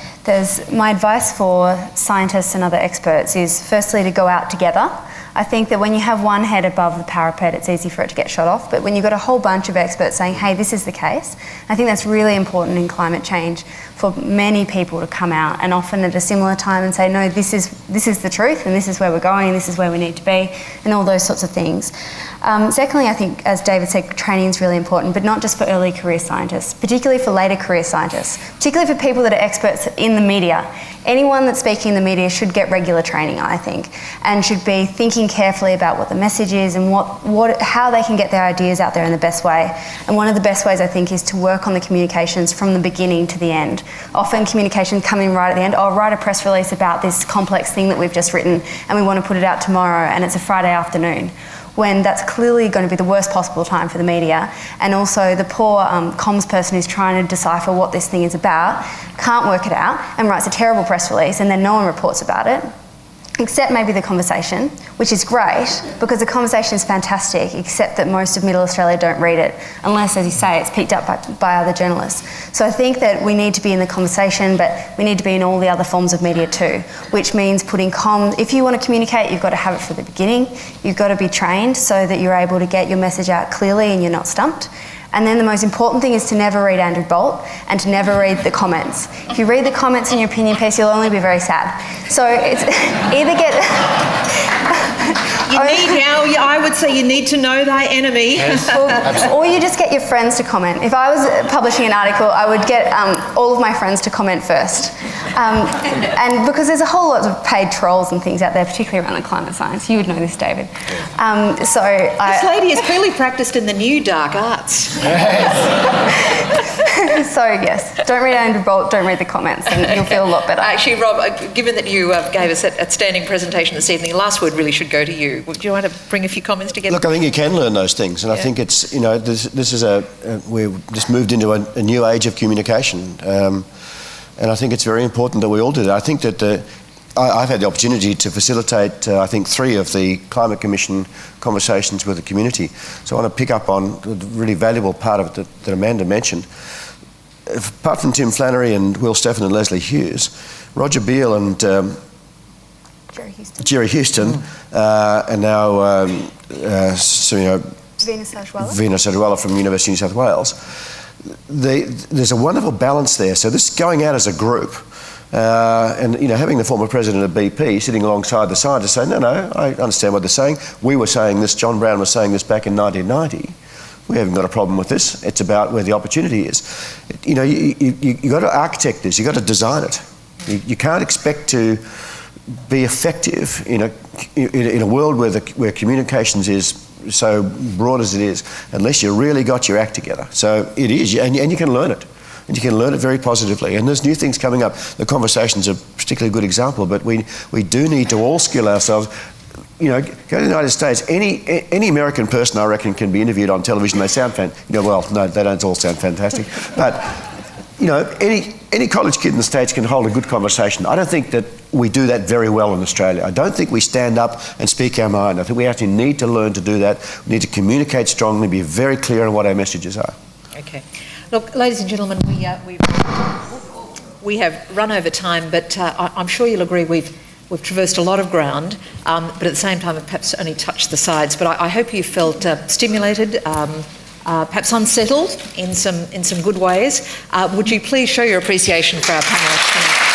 [SPEAKER 4] my advice for scientists and other experts is firstly to go out together. I think that when you have one head above the parapet, it's easy for it to get shot off. But when you've got a whole bunch of experts saying, hey, this is the case, I think that's really important in climate change for many people to come out and often at a similar time and say, no, this is the truth and this is where we're going, this is where we need to be, and all those sorts of things. Secondly, I think, as David said, training is really important, but not just for early career scientists, particularly for later career scientists, particularly for people that are experts in the media. Anyone that's speaking in the media should get regular training, I think, and should be thinking carefully about what the message is and how they can get their ideas out there in the best way. And one of the best ways, I think, is to work on the communications from the beginning to the end. Often communications come in right at the end. I'll write a press release about this complex thing that we've just written and we want to put it out tomorrow, and it's a Friday afternoon, when that's clearly going to be the worst possible time for the media. And also the poor comms person who's trying to decipher what this thing is about can't work it out and writes a terrible press release, and then no one reports about it, except maybe the conversation, which is great because the conversation is fantastic, except that most of Middle Australia don't read it, unless, as you say, it's picked up by other journalists. So I think that we need to be in the conversation, but we need to be in all the other forms of media too, which means putting comms. If you want to communicate, you've got to have it from the beginning. You've got to be trained so that you're able to get your message out clearly and you're not stumped. And then the most important thing is to never read Andrew Bolt and to never read the comments. If you read the comments in your opinion piece, you'll only be very sad. So it's either get...
[SPEAKER 1] I would say you need to know thy enemy.
[SPEAKER 5] Yes.
[SPEAKER 4] Or you just get your friends to comment. If I was publishing an article, I would get all of my friends to comment first. And because there's a whole lot of paid trolls and things out there, particularly around the climate science. You would know this, David.
[SPEAKER 1] This lady is clearly practiced in the new dark arts.
[SPEAKER 4] So yes, don't read Andrew Bolt, don't read the comments, and you'll feel a lot better.
[SPEAKER 1] Actually, Rob, given that you gave us that outstanding presentation this evening, the last word really should go to you. Do you want to bring a few comments together?
[SPEAKER 2] Look, I think you can learn those things, and I think it's, this is we've just moved into a new age of communication, and I think it's very important that we all do that. I think that I've had the opportunity to facilitate, I think, 3 of the Climate Commission conversations with the community. So I want to pick up on the really valuable part of it that Amanda mentioned. Apart from Tim Flannery and Will Stephan and Leslie Hughes, Roger Beale and Jerry Houston, and now Vina Saduella from University of New South Wales. There's a wonderful balance there. So this going out as a group, and having the former president of BP sitting alongside the scientists saying, no, I understand what they're saying. We were saying this, John Brown was saying this back in 1990. we haven't got a problem with this. It's about where the opportunity is. You know, you got to architect this. You got to design it. You can't expect to be effective in a world where communications is so broad as it is, unless you really got your act together. So it is, and you can learn it. And you can learn it very positively. And there's new things coming up. The conversation's a particularly good example, but we do need to all skill ourselves. You know, go to the United States, any American person, I reckon, can be interviewed on television. They sound well, no, they don't all sound fantastic. But, you know, any college kid in the States can hold a good conversation. I don't think that we do that very well in Australia. I don't think we stand up and speak our mind. I think we actually need to learn to do that. We need to communicate strongly, be very clear on what our messages are.
[SPEAKER 1] Okay. Look, ladies and gentlemen, we have run over time, but I'm sure you'll agree we've traversed a lot of ground, but at the same time, perhaps only touched the sides. But I hope you felt stimulated, perhaps unsettled in some good ways. Would you please show your appreciation for our panellists?